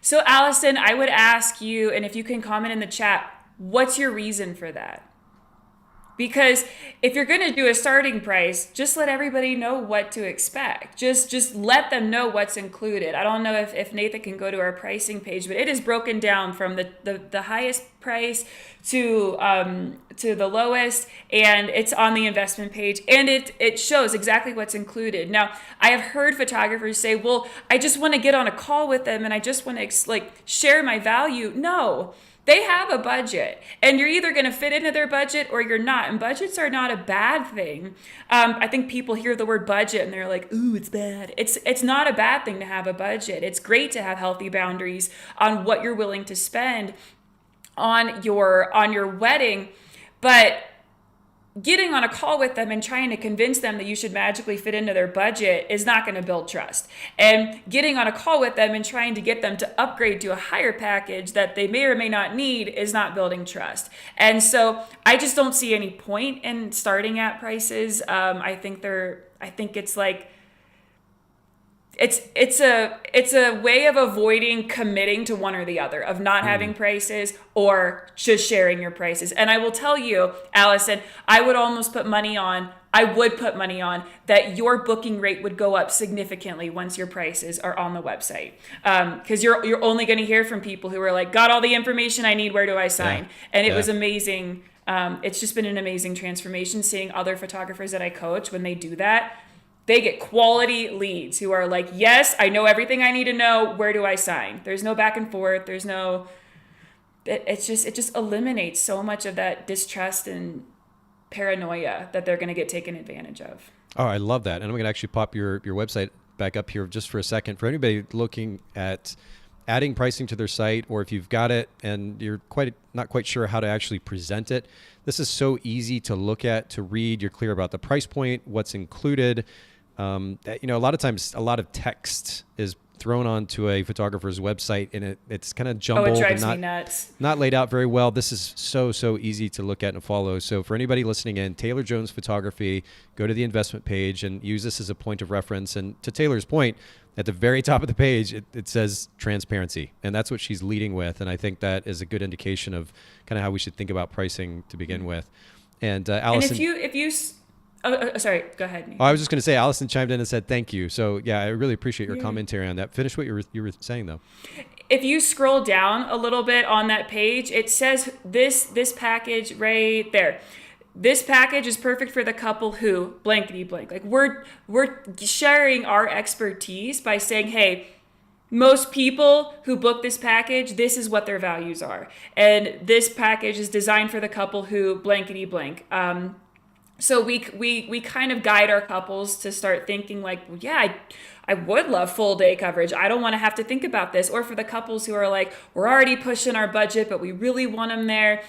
So, Allison, I would ask you, and if you can comment in the chat, what's your reason for that? Because if you're going to do a starting price, just let everybody know what to expect. Just let them know what's included. I don't know if Nathan can go to our pricing page, but it is broken down from the highest price to the lowest, and it's on the investment page, and it shows exactly what's included. Now, I have heard photographers say, well, I just want to get on a call with them and I just want to share my value. No. They have a budget, and you're either going to fit into their budget or you're not. And budgets are not a bad thing. I think people hear the word budget and they're like, ooh, it's bad. It's not a bad thing to have a budget. It's great to have healthy boundaries on what you're willing to spend on your wedding. But getting on a call with them and trying to convince them that you should magically fit into their budget is not going to build trust. And getting on a call with them and trying to get them to upgrade to a higher package that they may or may not need is not building trust. And so I just don't see any point in starting at prices. I think it's like, it's a way of avoiding committing to one or the other, of not having prices or just sharing your prices. And I will tell you, Allison, I would put money on that your booking rate would go up significantly once your prices are on the website. Because you're only going to hear from people who are like, got all the information I need, where do I sign? Yeah. And it was amazing. It's just been an amazing transformation seeing other photographers that I coach when they do that. They get quality leads who are like, yes, I know everything I need to know. Where do I sign? There's no back and forth. There's no, it just eliminates so much of that distrust and paranoia that they're going to get taken advantage of. Oh, I love that. And I'm going to actually pop your website back up here just for a second. For anybody looking at adding pricing to their site, or if you've got it and you're not quite sure how to actually present it, this is so easy to look at, to read. You're clear about the price point, what's included. A lot of times, a lot of text is thrown onto a photographer's website, and it's kind of Oh, jumbled it drives and me nuts. not laid out very well. This is so easy to look at and follow. So for anybody listening in, Taylor Jones Photography, go to the investment page and use this as a point of reference. And to Taylor's point, at the very top of the page, it says transparency, and that's what she's leading with. And I think that is a good indication of kind of how we should think about pricing to begin with. And Allison, And if you sorry, go ahead. Nathan. oh, I was just going to say, Allison chimed in and said thank you. So yeah, I really appreciate your commentary on that. Finish what you were saying though. If you scroll down a little bit on that page, it says this package right there. This package is perfect for the couple who blankety blank. Like we're sharing our expertise by saying, hey, most people who book this package, this is what their values are. And this package is designed for the couple who blankety blank. So we kind of guide our couples to start thinking like, well, yeah, I would love full day coverage. I don't want to have to think about this. Or for the couples who are like, we're already pushing our budget, but we really want them there.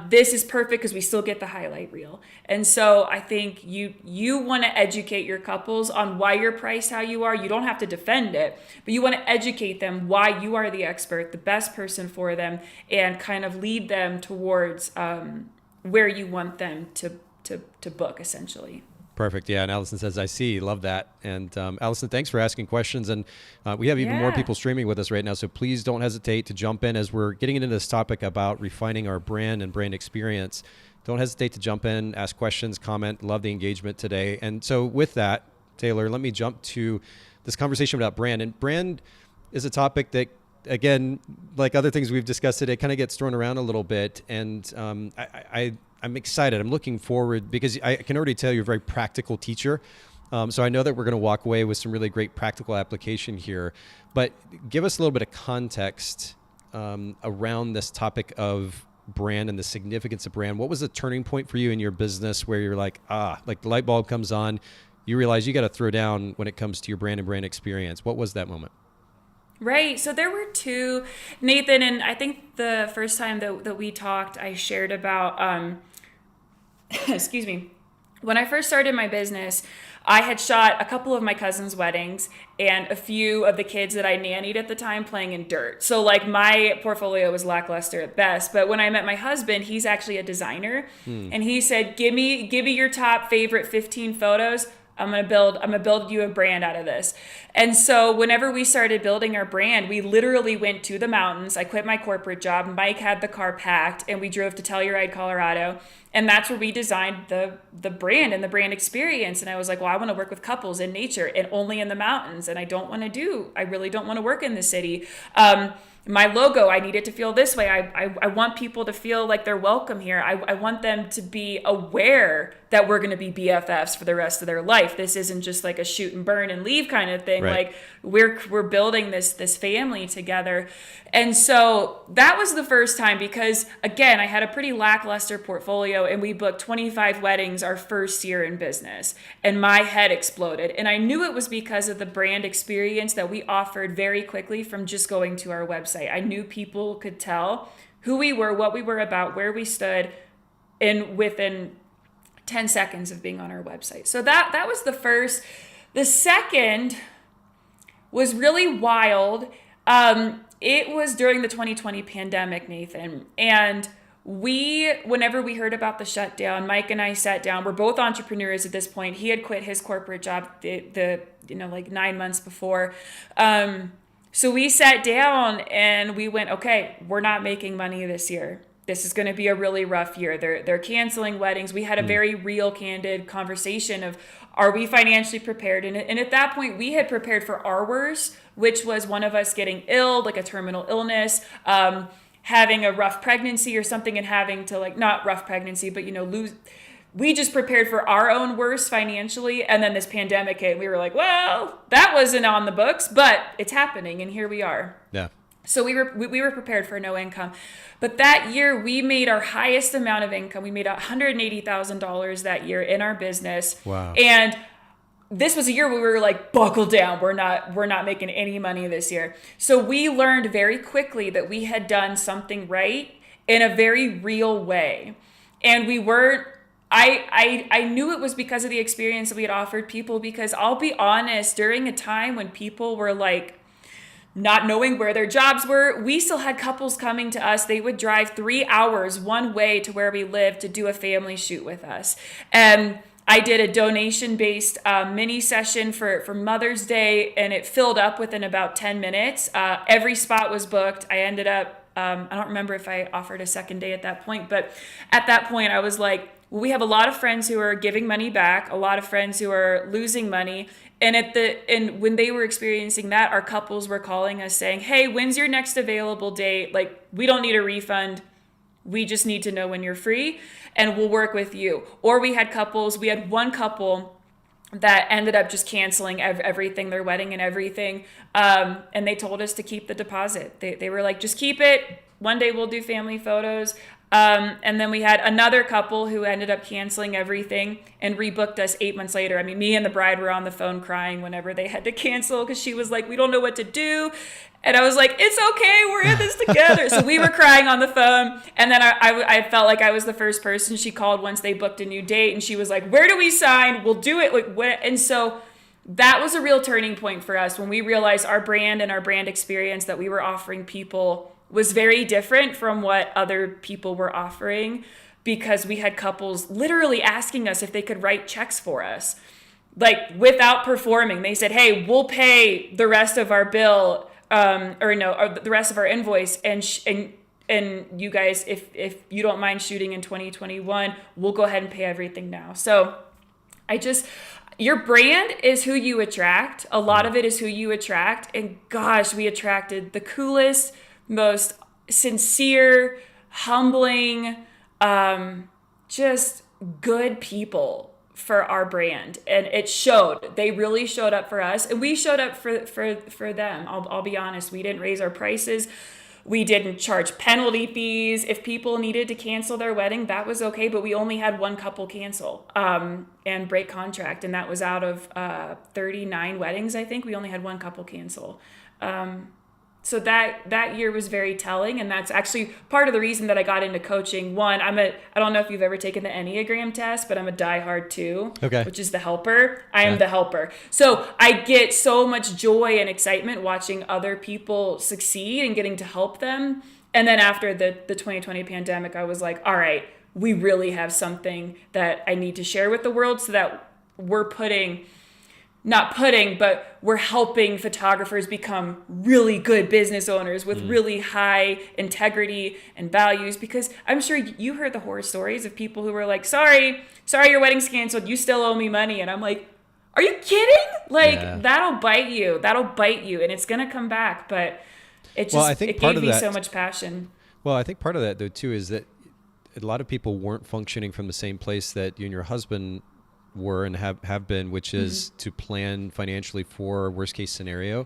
This is perfect because we still get the highlight reel. And so I think you want to educate your couples on why you're priced how you are. You don't have to defend it, but you want to educate them why you are the expert, the best person for them, and kind of lead them towards where you want them to book, essentially. Perfect. Yeah. And Allison says, I see. Love that. And Allison, thanks for asking questions. And we have even more people streaming with us right now. So please don't hesitate to jump in as we're getting into this topic about refining our brand and brand experience. Don't hesitate to jump in, ask questions, comment. Love the engagement today. And so with that, Taylor, let me jump to this conversation about brand. And brand is a topic that, again, like other things we've discussed today, kind of gets thrown around a little bit. And I'm excited. I'm looking forward because I can already tell you're a very practical teacher. So I know that we're going to walk away with some really great practical application here. But give us a little bit of context around this topic of brand and the significance of brand. What was the turning point for you in your business where you're like the light bulb comes on, you realize you got to throw down when it comes to your brand and brand experience? What was that moment? Right. So there were two, Nathan, and I think the first time that we talked, I shared about, excuse me, when I first started my business, I had shot a couple of my cousins' weddings and a few of the kids that I nannied at the time playing in dirt. So like my portfolio was lackluster at best. But when I met my husband, he's actually a designer, and he said, give me your top favorite 15 photos. I'm gonna build you a brand out of this. And so whenever we started building our brand, we literally went to the mountains. I quit my corporate job. Mike had the car packed, and we drove to Telluride, Colorado. And that's where we designed the brand and the brand experience. And I was like, well, I want to work with couples in nature and only in the mountains. And I really don't want to work in the city. My logo, I need it to feel this way. I want people to feel like they're welcome here. I want them to be aware that we're going to be BFFs for the rest of their life. This isn't just like a shoot and burn and leave kind of thing. Right. Like we're building this family together. And so that was the first time because, again, I had a pretty lackluster portfolio and we booked 25 weddings our first year in business. And my head exploded. And I knew it was because of the brand experience that we offered very quickly from just going to our website. I knew people could tell who we were, what we were about, where we stood within 10 seconds of being on our website. So that was the first. The second was really wild. It was during the 2020 pandemic, Nathan. And whenever we heard about the shutdown, Mike and I sat down. We're both entrepreneurs at this point. He had quit his corporate job like 9 months before. So we sat down and we went, okay, we're not making money this year. This is going to be a really rough year. They're canceling weddings. We had a very real, candid conversation of, are we financially prepared? And at that point, we had prepared for our worst, which was one of us getting ill, like a terminal illness, having a rough pregnancy or something, and having to not rough pregnancy, but lose. We just prepared for our own worst financially, and then this pandemic hit. We were like, well, that wasn't on the books, but it's happening, and here we are. Yeah. So we were prepared for no income. But that year, we made our highest amount of income. We made $180,000 that year in our business. Wow. And this was a year where we were like, buckle down. We're not making any money this year. So we learned very quickly that we had done something right in a very real way. And we weren't, I knew it was because of the experience that we had offered people, because I'll be honest, during a time when people were like not knowing where their jobs were. We still had couples coming to us. They would drive 3 hours one way to where we lived to do a family shoot with us. And I did a donation-based mini session for Mother's Day, and it filled up within about 10 minutes. Every spot was booked. I ended up, I don't remember if I offered a second day at that point, but at that point I was like, well, we have a lot of friends who are giving money back, a lot of friends who are losing money. And when they were experiencing that, our couples were calling us saying, hey, when's your next available date? Like, we don't need a refund. We just need to know when you're free, and we'll work with you. Or we had one couple that ended up just canceling everything, their wedding and everything. And they told us to keep the deposit. They were like, just keep it. One day we'll do family photos. And then we had another couple who ended up canceling everything and rebooked us 8 months later. I mean, me and the bride were on the phone crying whenever they had to cancel because she was like, we don't know what to do. And I was like, it's okay, we're in this together. So we were crying on the phone. And then I felt like I was the first person she called once they booked a new date. And she was like, where do we sign? We'll do it. Like, what? And so that was a real turning point for us when we realized our brand and our brand experience that we were offering people was very different from what other people were offering, because we had couples literally asking us if they could write checks for us, like without performing. They said, hey, we'll pay the rest of our bill, or the rest of our invoice. And you guys, if you don't mind shooting in 2021, we'll go ahead and pay everything now. So your brand is who you attract. A lot of it is who you attract. And gosh, we attracted the coolest, most sincere, humbling, just good people for our brand. And it showed. They really showed up for us, and we showed up for them. I'll be honest, we didn't raise our prices. We didn't charge penalty fees. If people needed to cancel their wedding, that was okay, but we only had one couple cancel and break contract, and that was out of 39 weddings, I think. We only had one couple cancel. So that year was very telling, and that's actually part of the reason that I got into coaching. One, I don't know if you've ever taken the Enneagram test, but I'm a diehard 2, which is the helper. I am the helper. So I get so much joy and excitement watching other people succeed and getting to help them. And then after the 2020 pandemic, I was like, all right, we really have something that I need to share with the world, so that we're helping photographers become really good business owners with really high integrity and values. Because I'm sure you heard the horror stories of people who were like, sorry, your wedding's canceled, you still owe me money. And I'm like, are you kidding? Like, that'll bite you, and it's going to come back. But it gave me so much passion. Well, I think part of that, though, too, is that a lot of people weren't functioning from the same place that you and your husband were and have been, which is to plan financially for worst case scenario.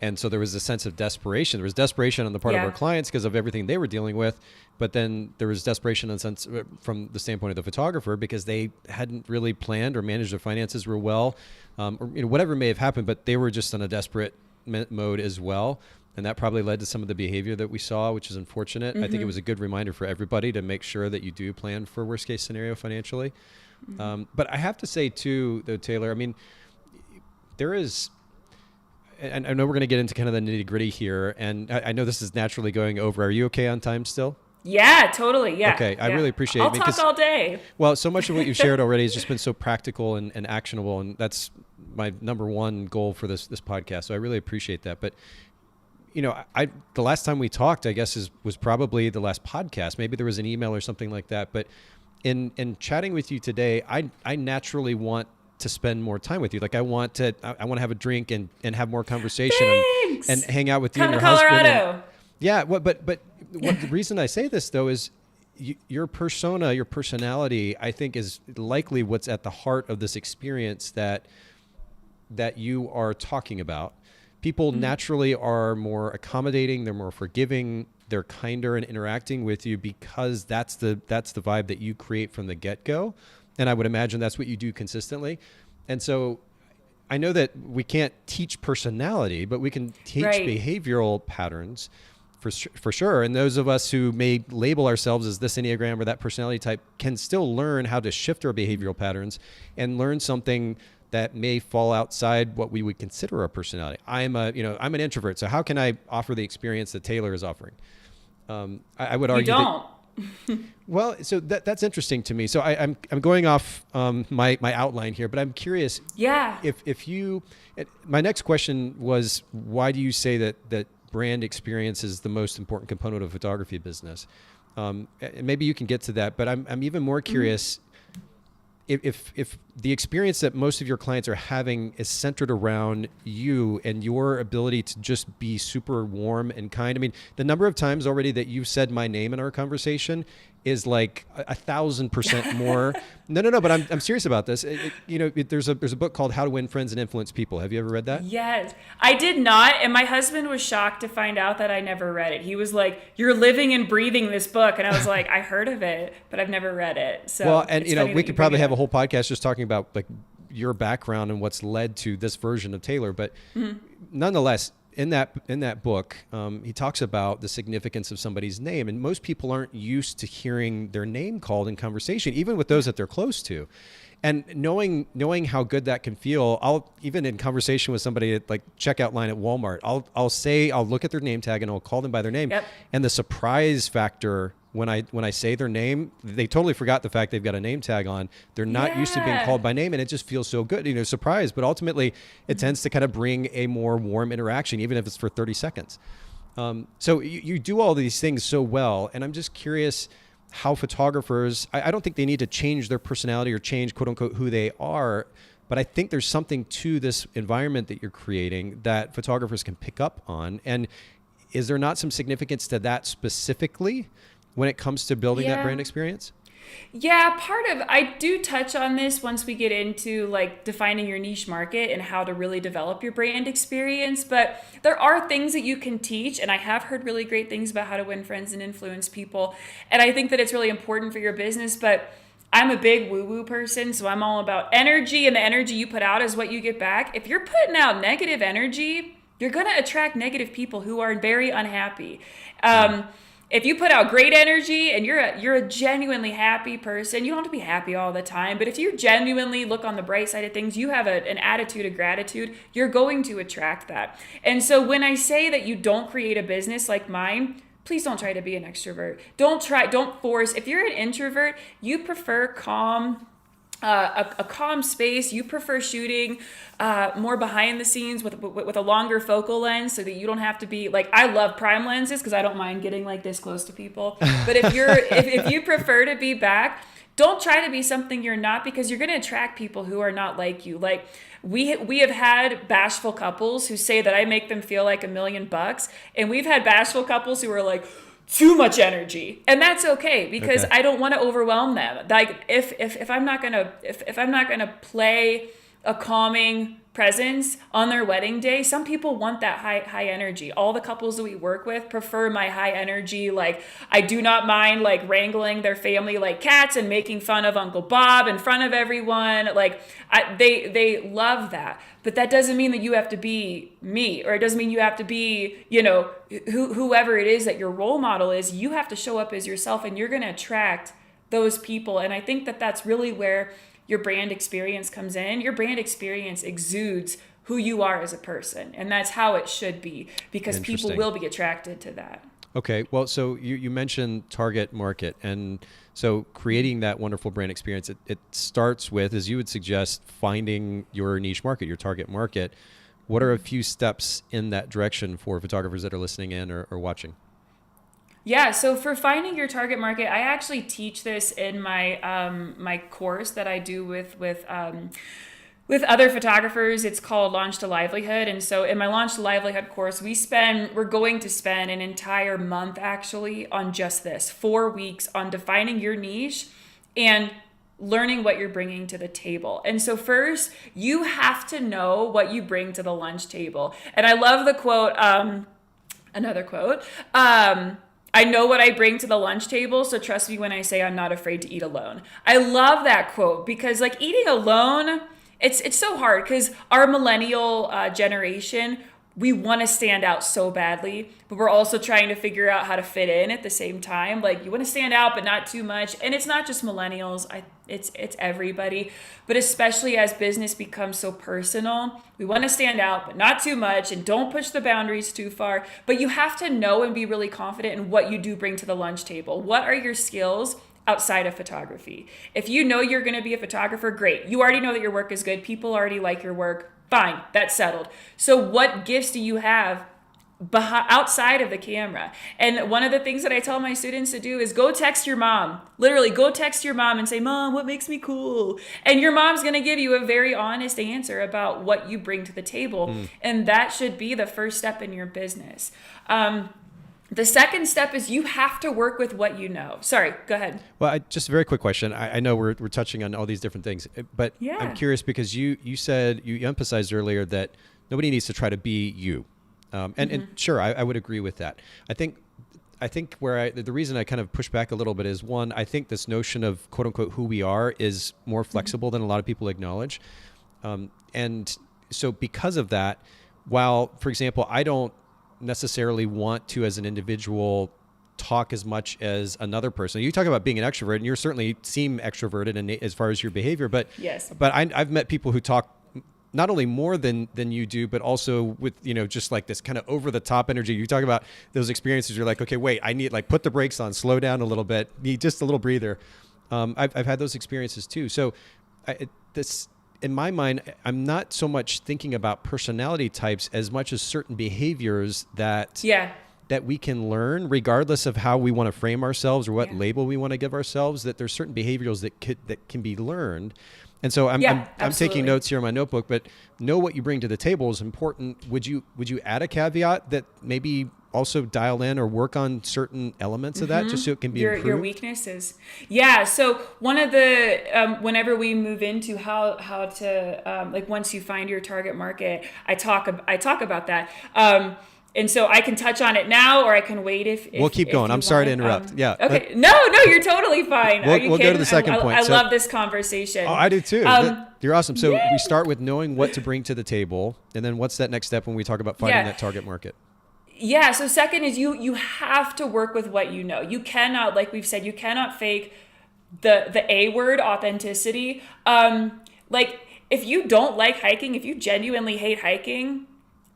And so there was a sense of desperation. There was desperation on the part of our clients because of everything they were dealing with, but then there was desperation in a sense from the standpoint of the photographer, because they hadn't really planned or managed their finances real well, or whatever may have happened, but they were just in a desperate mode as well. And that probably led to some of the behavior that we saw, which is unfortunate. I think it was a good reminder for everybody to make sure that you do plan for worst case scenario financially. But I have to say too, though, Taylor, I mean, there is, and I know we're going to get into kind of the nitty gritty here, and I know this is naturally going over. Are you okay on time still? Yeah, totally. Yeah. Okay. I really appreciate it. I'll talk all day. Well, so much of what you've shared already has just been so practical and actionable. And that's my number one goal for this podcast. So I really appreciate that. But the last time we talked, I guess, was probably the last podcast. Maybe there was an email or something like that. But in chatting with you today, I naturally want to spend more time with you. Like I want to have a drink and have more conversation and hang out with you and your husband. But the reason I say this though is your persona, your personality, I think is likely what's at the heart of this experience that you are talking about. People naturally are more accommodating, they're more forgiving, they're kinder and interacting with you because that's the vibe that you create from the get-go. And I would imagine that's what you do consistently. And so I know that we can't teach personality, but we can teach behavioral patterns for sure. And those of us who may label ourselves as this Enneagram or that personality type can still learn how to shift our behavioral patterns and learn something that may fall outside what we would consider a personality. I'm an introvert. So how can I offer the experience that Taylor is offering? I would argue you don't. Well, so that's interesting to me. So I'm going off my outline here, but I'm curious. Yeah. If you, my next question was, why do you say that brand experience is the most important component of photography business? Maybe you can get to that, but I'm even more curious. If the experience that most of your clients are having is centered around you and your ability to just be super warm and kind. I mean, the number of times already that you've said my name in our conversation is like 1,000% more. No, but I'm serious about this. There's a book called How to Win Friends and Influence People. Have you ever read that? Yes, I did not. And my husband was shocked to find out that I never read it. He was like, "You're living and breathing this book." And I was like, "I heard of it, but I've never read it." So, well, and we could probably have a whole podcast just talking about like your background and what's led to this version of Taylor. But nonetheless, in that book, he talks about the significance of somebody's name, and most people aren't used to hearing their name called in conversation, even with those that they're close to. And knowing how good that can feel, I'll even in conversation with somebody at like checkout line at Walmart, I'll look at their name tag and I'll call them by their name. Yep. And the surprise factor when I say their name, they totally forgot the fact they've got a name tag on. They're not used to being called by name, and it just feels so good, surprise. But ultimately, it tends to kind of bring a more warm interaction, even if it's for 30 seconds. So you do all these things so well, and I'm just curious how photographers, I don't think they need to change their personality or change, quote unquote, who they are, but I think there's something to this environment that you're creating that photographers can pick up on. And is there not some significance to that specifically when it comes to building that brand experience? Yeah, I do touch on this once we get into like defining your niche market and how to really develop your brand experience. But there are things that you can teach. And I have heard really great things about how to win friends and influence people. And I think that it's really important for your business. But I'm a big woo-woo person, so I'm all about energy, and the energy you put out is what you get back. If you're putting out negative energy, you're going to attract negative people who are very unhappy. If you put out great energy and you're a genuinely happy person, you don't have to be happy all the time, but if you genuinely look on the bright side of things, you have an attitude of gratitude, you're going to attract that. And so when I say that you don't create a business like mine, please don't try to be an extrovert. Don't force. If you're an introvert, you prefer calm, a calm space. You prefer shooting more behind the scenes with a longer focal lens, so that you don't have to be like, I love prime lenses because I don't mind getting like this close to people. But if you prefer to be back, don't try to be something you're not, because you're going to attract people who are not like you. Like we have had bashful couples who say that I make them feel like $1 million, and we've had bashful couples who are like, too much energy, and that's okay, because I don't want to overwhelm them. Like if I'm not gonna play a calming presence on their wedding day, some people want that high energy. All the couples that we work with prefer my high energy. Like I do not mind like wrangling their family like cats and making fun of Uncle Bob in front of everyone. Like they love that. But that doesn't mean that you have to be me, or it doesn't mean you have to be, whoever it is that your role model is. You have to show up as yourself, and you're going to attract those people. And I think that that's really where your brand experience comes in. Your brand experience exudes who you are as a person, and that's how it should be, because people will be attracted to that. Okay, well, so you mentioned target market, and so creating that wonderful brand experience, it starts with, as you would suggest, finding your niche market, your target market. What are a few steps in that direction for photographers that are listening in or watching? Yeah, so for finding your target market, I actually teach this in my my course that I do with other photographers. It's called Launch to Livelihood. And so in my Launch to Livelihood course, we're going to spend an entire month actually on just this, 4 weeks on defining your niche and learning what you're bringing to the table. And so first, you have to know what you bring to the lunch table. And I love the quote, another quote, I know what I bring to the lunch table, so trust me when I say I'm not afraid to eat alone. I love that quote, because like eating alone, it's so hard, because our millennial generation, we want to stand out so badly, but we're also trying to figure out how to fit in at the same time. Like you want to stand out, but not too much. And it's not just millennials. It's everybody. But especially as business becomes so personal, we want to stand out, but not too much, and don't push the boundaries too far. But you have to know and be really confident in what you do bring to the lunch table. What are your skills outside of photography? If you know you're going to be a photographer, great. You already know that your work is good. People already like your work. Fine, that's settled. So what gifts do you have outside of the camera? And one of the things that I tell my students to do is go text your mom. Literally, go text your mom and say, Mom, what makes me cool? And your mom's going to give you a very honest answer about what you bring to the table. And that should be the first step in your business. The second step is you have to work with what you know. Sorry, go ahead. Well, just a very quick question. I know we're touching on all these different things, but yeah. I'm curious because you said, you emphasized earlier that nobody needs to try to be you. And sure, I would agree with that. I think the reason I kind of push back a little bit is, one, I think this notion of quote unquote who we are is more flexible than a lot of people acknowledge. And so because of that, while, for example, I don't necessarily want to, as an individual, talk as much as another person. You talk about being an extrovert, and you certainly seem extroverted in, as far as your behavior, but yes. But I've met people who talk not only more than you do, but also with, just like this kind of over the top energy. You talk about those experiences. You're like, okay, wait, I need, like, put the brakes on, slow down a little bit, need just a little breather. I've had those experiences too. So in my mind, I'm not so much thinking about personality types as much as certain behaviors that we can learn, regardless of how we want to frame ourselves or what label we want to give ourselves. That there's certain behaviors that can be learned. And so I'm taking notes here in my notebook, but know what you bring to the table is important. Would you add a caveat that maybe also dial in or work on certain elements of that, just so it can be improved? Your weaknesses. Yeah. So one of the, whenever we move into how to, like, once you find your target market, I talk about that. And so I can touch on it now, or I can wait if we'll keep going. I'm sorry to interrupt. Okay. No, you're totally fine. We'll go to the second point. I love this conversation. Oh, I do too. You're awesome. So we start with knowing what to bring to the table. And then what's that next step when we talk about finding that target market? Yeah. So second is you have to work with what you know. You cannot, like we've said, you cannot fake the A word, authenticity. Like, if you don't like hiking, if you genuinely hate hiking,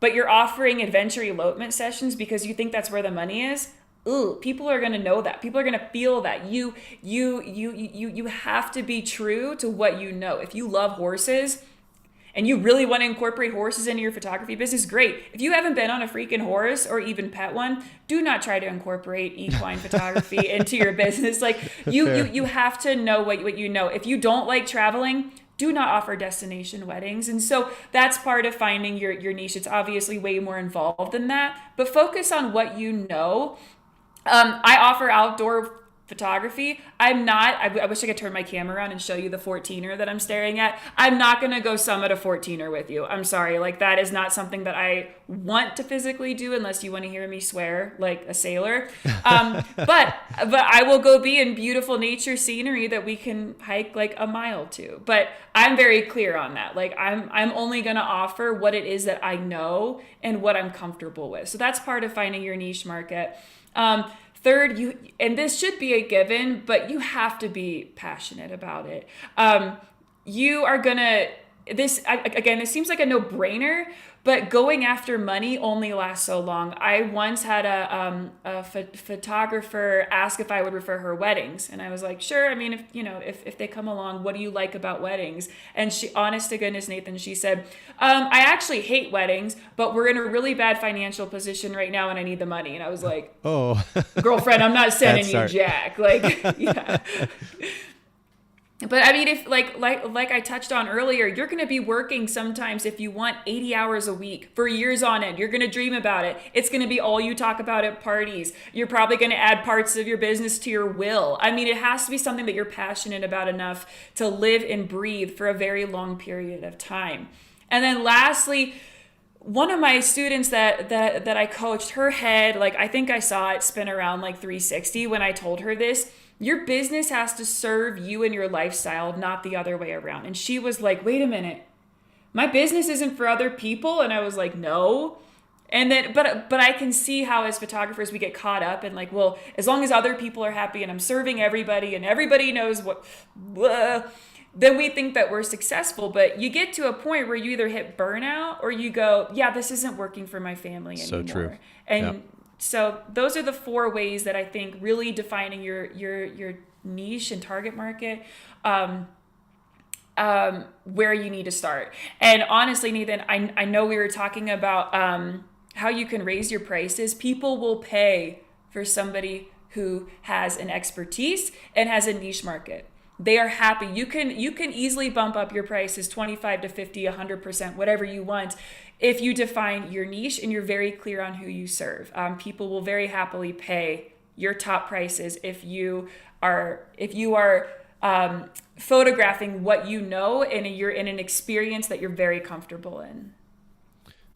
but you're offering adventure elopement sessions because you think that's where the money is, people are going to know that. People are going to feel that. You have to be true to what you know. If you love horses and you really want to incorporate horses into your photography business, great. If you haven't been on a freaking horse or even pet one, do not try to incorporate equine photography into your business. Like, you have to know what you know. If you don't like traveling, do not offer destination weddings. And so that's part of finding your niche. It's obviously way more involved than that, but focus on what you know. I offer outdoor photography. I wish I could turn my camera on and show you the 14er that I'm staring at. I'm not going to go summit a 14er with you. I'm sorry. Like, that is not something that I want to physically do unless you want to hear me swear like a sailor. But I will go be in beautiful nature scenery that we can hike like a mile to. But I'm very clear on that. Like, I'm only going to offer what it is that I know and what I'm comfortable with. So that's part of finding your niche market. Third, and this should be a given, but you have to be passionate about it. You are gonna, this seems like a no-brainer, but going after money only lasts so long. I once had a photographer ask if I would refer her weddings, and I was like, sure. I mean, if they come along, what do you like about weddings? And she, honest to goodness, Nathan, she said, I actually hate weddings, but we're in a really bad financial position right now, and I need the money. And I was like, oh, girlfriend, I'm not sending you jack. Like, yeah. But I mean, if like I touched on earlier, you're going to be working sometimes, if you want, 80 hours a week for years on end. You're going to dream about it. It's going to be all you talk about at parties. You're probably going to add parts of your business to your will. I mean, it has to be something that you're passionate about enough to live and breathe for a very long period of time. And then lastly, one of my students that I coached, her head, like, I think I saw it spin around like 360 when I told her this. Your business has to serve you and your lifestyle, not the other way around. And she was like, wait a minute, my business isn't for other people? And I was like, no. And then, but I can see how as photographers we get caught up in like, well, as long as other people are happy and I'm serving everybody and everybody knows what, blah, then we think that we're successful. But you get to a point where you either hit burnout or you go, yeah, this isn't working for my family anymore. So true. And yep. So those are the 4 ways that I think really defining your niche and target market, where you need to start. And honestly, Nathan, I know we were talking about how you can raise your prices. People will pay for somebody who has an expertise and has a niche market. They are happy. You can easily bump up your prices 25 to 50, 100%, whatever you want, if you define your niche and you're very clear on who you serve. People will very happily pay your top prices if you are photographing what you know and you're in an experience that you're very comfortable in.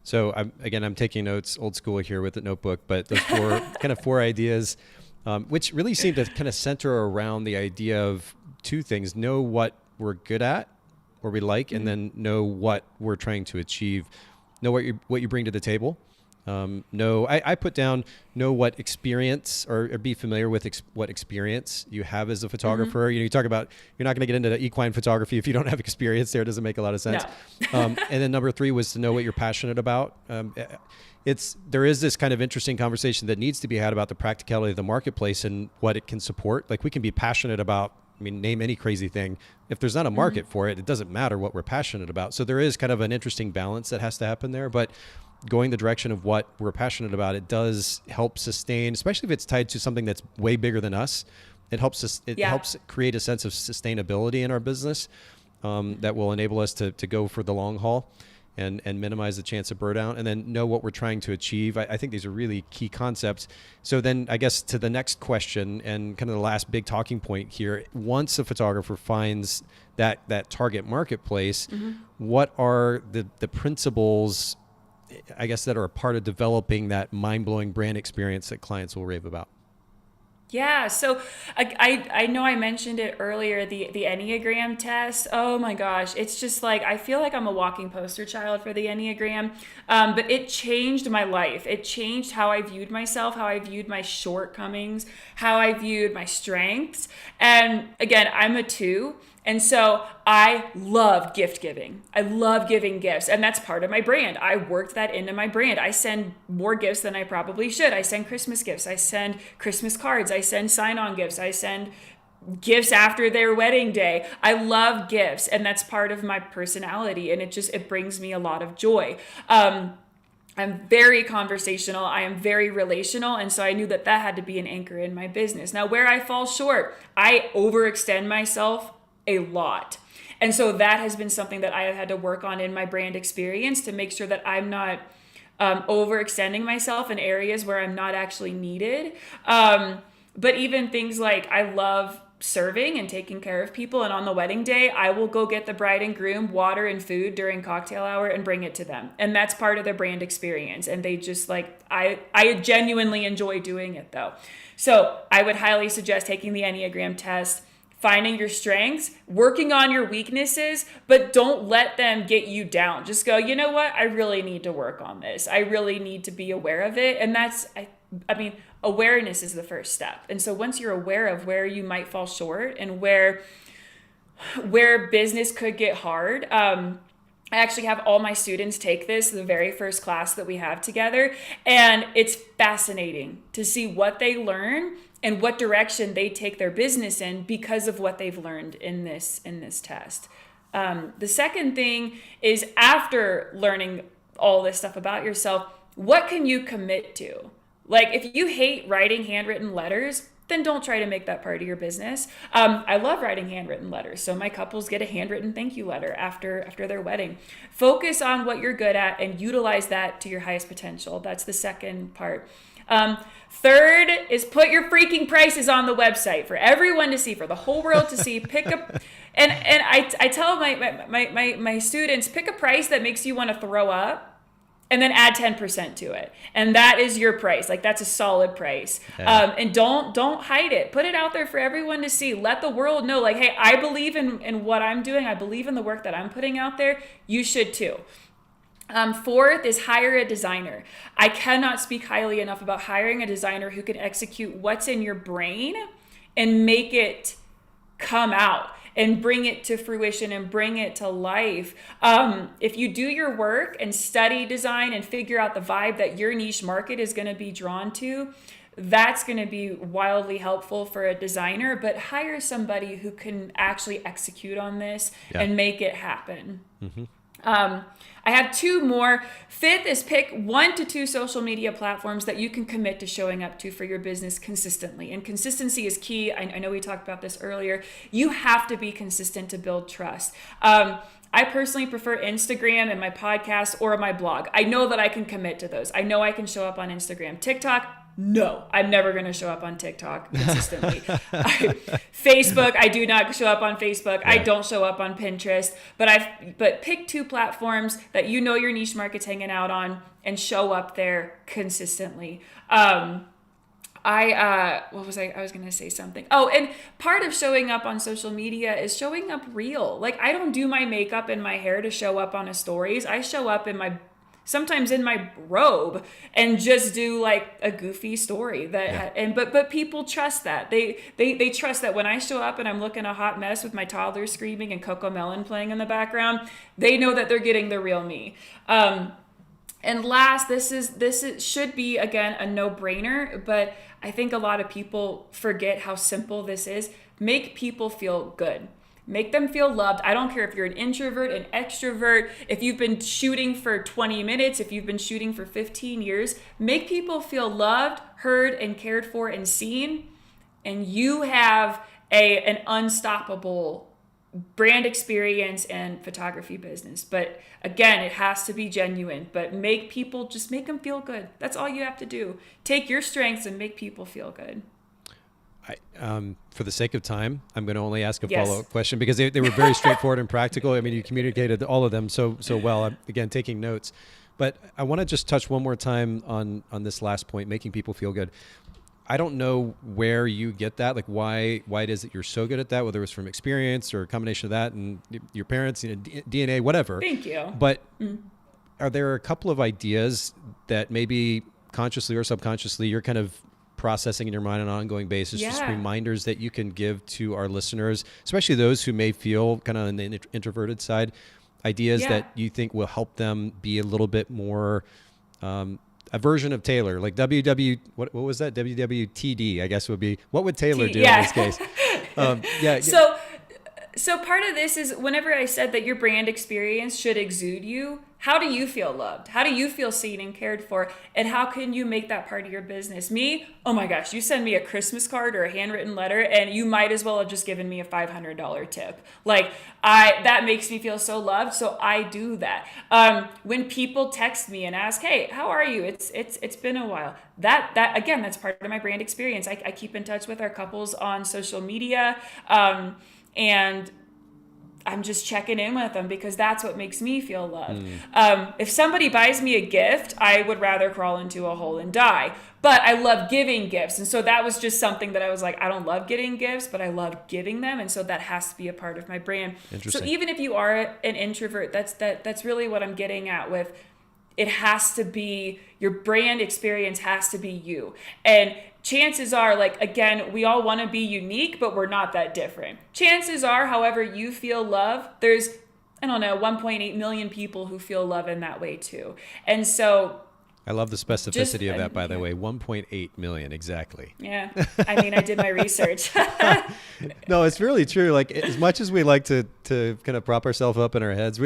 So I'm taking notes, old school here with the notebook, but those 4 kind of 4 ideas, which really seem to kind of center around the idea of 2 things: know what we're good at, or we like, and then know what we're trying to achieve. Know what you bring to the table. I put down know what experience or be familiar with what experience you have as a photographer. You talk about you're not going to get into the equine photography if you don't have experience there. It doesn't make a lot of sense. No. And then number 3 was to know what you're passionate about. There is this kind of interesting conversation that needs to be had about the practicality of the marketplace and what it can support. Like we can be passionate about, name any crazy thing. If there's not a market for it, it doesn't matter what we're passionate about. So there is kind of an interesting balance that has to happen there. But going the direction of what we're passionate about, it does help sustain, especially if it's tied to something that's way bigger than us. It helps us. It helps create a sense of sustainability in our business that will enable us to go for the long haul and minimize the chance of burnout, and then know what we're trying to achieve. I think these are really key concepts. So then I guess to the next question and kind of the last big talking point here, once a photographer finds that target marketplace, what are the principles, I guess, that are a part of developing that mind-blowing brand experience that clients will rave about? Yeah, so I know I mentioned it earlier, the Enneagram test. Oh my gosh, it's just like, I feel like I'm a walking poster child for the Enneagram, but it changed my life. It changed how I viewed myself, how I viewed my shortcomings, how I viewed my strengths. And again, I'm a 2. And so I love gift giving. I love giving gifts. And that's part of my brand. I worked that into my brand. I send more gifts than I probably should. I send Christmas gifts. I send Christmas cards. I send sign-on gifts. I send gifts after their wedding day. I love gifts. And that's part of my personality. And it brings me a lot of joy. I'm very conversational. I am very relational. And so I knew that had to be an anchor in my business. Now, where I fall short, I overextend myself a lot. And so that has been something that I have had to work on in my brand experience to make sure that I'm not overextending myself in areas where I'm not actually needed. But even things like I love serving and taking care of people. And on the wedding day, I will go get the bride and groom water and food during cocktail hour and bring it to them. And that's part of the brand experience. And they just I genuinely enjoy doing it though. So I would highly suggest taking the Enneagram test, finding your strengths, working on your weaknesses, but don't let them get you down. Just go, you know what? I really need to work on this. I really need to be aware of it. And that's, awareness is the first step. And so once you're aware of where you might fall short and where business could get hard, I actually have all my students take this, the very first class that we have together. And it's fascinating to see what they learn and what direction they take their business in because of what they've learned in this test. The second thing is, after learning all this stuff about yourself, what can you commit to? Like, if you hate writing handwritten letters, then don't try to make that part of your business. I love writing handwritten letters. So my couples get a handwritten thank you letter after their wedding. Focus on what you're good at and utilize that to your highest potential. That's the second part. Third is put your freaking prices on the website for everyone to see, for the whole world to see. Pick up, and I tell my students, pick a price that makes you want to throw up, and then add 10% to it, and that is your price. Like, that's a solid price. Yeah. And don't hide it. Put it out there for everyone to see. Let the world know, like, hey, I believe in what I'm doing. I believe in the work that I'm putting out there. You should too. Fourth is hire a designer. I cannot speak highly enough about hiring a designer who can execute what's in your brain and make it come out and bring it to fruition and bring it to life. If you do your work and study design and figure out the vibe that your niche market is going to be drawn to, that's going to be wildly helpful for a designer. But hire somebody who can actually execute on this and make it happen. I have two more. Fifth is pick 1 to 2 social media platforms that you can commit to showing up to for your business consistently. And consistency is key. I know we talked about this earlier. You have to be consistent to build trust. I personally prefer Instagram and my podcast or my blog. I know that I can commit to those. I know I can show up on Instagram. TikTok, no, I'm never going to show up on TikTok consistently. Facebook, I do not show up on Facebook. I don't show up on Pinterest, but pick 2 platforms that you know your niche market's hanging out on and show up there consistently. I was going to say something. Oh, and part of showing up on social media is showing up real. Like, I don't do my makeup and my hair to show up on a stories. I show up sometimes in my robe and just do like a goofy story but people trust that. They trust that when I show up and I'm looking a hot mess with my toddler screaming and Coco Melon playing in the background, they know that they're getting the real me. And last, this should be, again, a no-brainer, but I think a lot of people forget how simple this is. Make people feel good. Make them feel loved. I don't care if you're an introvert, an extrovert, if you've been shooting for 20 minutes, if you've been shooting for 15 years, make people feel loved, heard, and cared for and seen. And you have an unstoppable brand experience and photography business. But again, it has to be genuine, but make them feel good. That's all you have to do. Take your strengths and make people feel good. For the sake of time, I'm going to only ask a follow-up question because they were very straightforward and practical. I mean, you communicated all of them so well. I'm, again, taking notes. But I want to just touch one more time on this last point, making people feel good. I don't know where you get that, like why it is that you're so good at that, whether it's from experience or a combination of that and your parents, DNA, whatever. Thank you. But are there a couple of ideas that maybe consciously or subconsciously you're kind of processing in your mind on an ongoing basis, just reminders that you can give to our listeners, especially those who may feel kind of on the introverted side, ideas that you think will help them be a little bit more a version of Taylor, like what was that? WWTD, I guess would be, what would Taylor do in this case? So part of this is whenever I said that your brand experience should exude you, how do you feel loved? How do you feel seen and cared for? And how can you make that part of your business? Me, oh my gosh, you send me a Christmas card or a handwritten letter and you might as well have just given me a $500 tip. Like that makes me feel so loved. So I do that. When people text me and ask, hey, how are you? It's been a while. That again, that's part of my brand experience. I keep in touch with our couples on social media. And I'm just checking in with them because that's what makes me feel loved. If somebody buys me a gift, I would rather crawl into a hole and die. But I love giving gifts. And so that was just something that I was like, I don't love getting gifts, but I love giving them. And so that has to be a part of my brand. So even if you are an introvert, that's really what I'm getting at with it has to be, your brand experience has to be you. And chances are, like, again, we all want to be unique, but we're not that different. Chances are, however you feel love, there's, 1.8 million people who feel love in that way too. And so I love the specificity of that, by the way, 1.8 million, exactly. Yeah. I mean, I did my research. No, it's really true. Like, as much as we like to kind of prop ourselves up in our heads,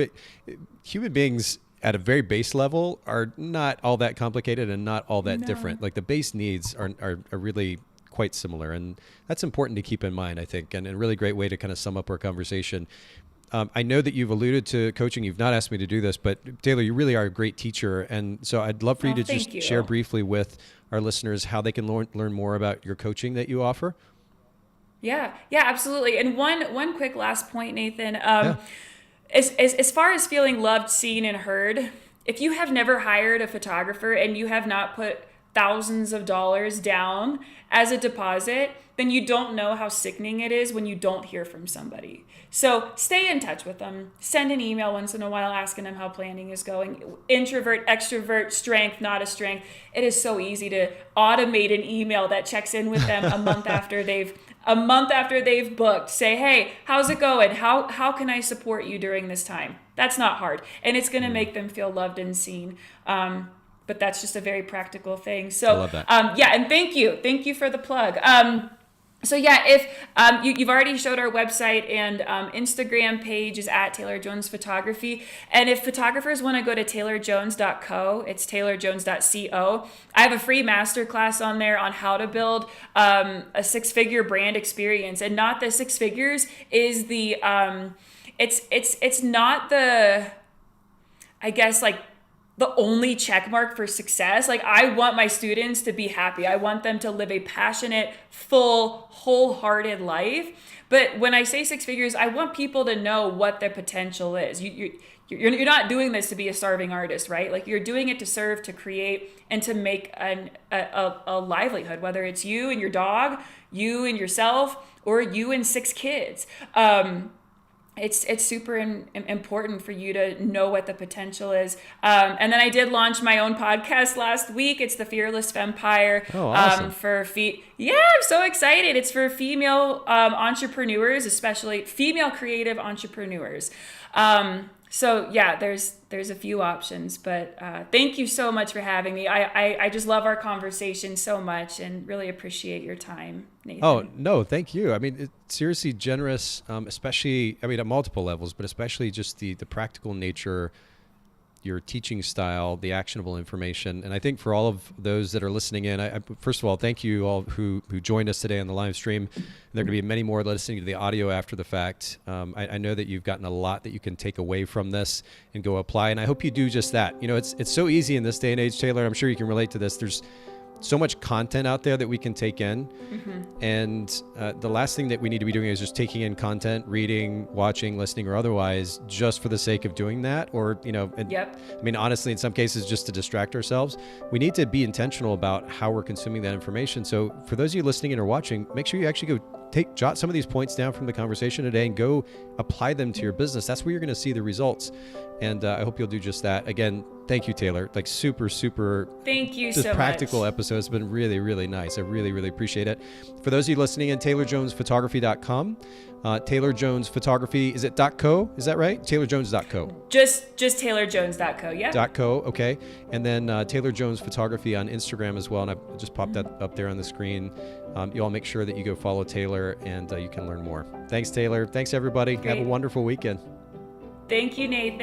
human beings at a very base level are not all that complicated and not all that different. Like the base needs are really quite similar. And that's important to keep in mind, I think, and a really great way to kind of sum up our conversation. I know that you've alluded to coaching. You've not asked me to do this, but Taylor, you really are a great teacher. And so I'd love for you to just share briefly with our listeners how they can learn more about your coaching that you offer. Yeah, absolutely. And one quick last point, Nathan. As far as feeling loved, seen, and heard, if you have never hired a photographer and you have not put thousands of dollars down as a deposit, then you don't know how sickening it is when you don't hear from somebody. So stay in touch with them. Send an email once in a while asking them how planning is going. Introvert, extrovert, strength, not a strength. It is so easy to automate an email that checks in with them a month after they've booked. Say, hey, how's it going? How can I support you during this time? That's not hard. And it's going to make them feel loved and seen. But that's just a very practical thing. So, I love that. And thank you for the plug. So yeah, if you've already showed our website and Instagram page is at Taylor Jones Photography. And if photographers want to go to taylorjones.co, it's taylorjones.co. I have a free masterclass on there on how to build a six-figure brand experience. And not the six figures is the, it's not the, I guess, like, the only check mark for success. Like, I want my students to be happy. I want them to live a passionate, full, wholehearted life. But when I say six figures, I want people to know what their potential is. You're not doing this to be a starving artist, right? Like, you're doing it to serve, to create, and to make a livelihood, whether it's you and your dog, you and yourself, or you and 6 kids. It's super important for you to know what the potential is. And then I did launch my own podcast last week. It's the Fearless Vampire. Oh, awesome. I'm so excited. It's for female entrepreneurs, especially female creative entrepreneurs. So yeah, there's a few options, but thank you so much for having me. I just love our conversation so much and really appreciate your time, Nathan. Oh, no, thank you. I mean, it's seriously generous, especially, I mean, at multiple levels, but especially just the practical nature, your teaching style, the actionable information. And I think for all of those that are listening in, I first of all, thank you all who joined us today on the live stream. There are going to be many more listening to the audio after the fact. I know that you've gotten a lot that you can take away from this and go apply. And I hope you do just that. You know, it's so easy in this day and age, Taylor. I'm sure you can relate to this. There's so much content out there that we can take in. Mm-hmm. And the last thing that we need to be doing is just taking in content, reading, watching, listening, or otherwise, just for the sake of doing that. Or, you know, Yep. I mean, honestly, in some cases, just to distract ourselves. We need to be intentional about how we're consuming that information. So for those of you listening in or watching, make sure you actually go jot some of these points down from the conversation today and go apply them to your business. That's where you're going to see the results. And I hope you'll do just that. Again, thank you, Taylor. Like super thank you so much. Practical episode. It's been really, really nice. I really, really appreciate it. For those of you listening in, taylorjonesphotography.com. Taylor Jones Photography, is it .co? Is that right? taylorjones.co. Just taylorjones.co, yeah. .co, okay. And then Taylor Jones Photography on Instagram as well. And I just popped that up there on the screen. You all make sure that you go follow Taylor and you can learn more. Thanks, Taylor. Thanks, everybody. Great. Have a wonderful weekend. Thank you, Nathan.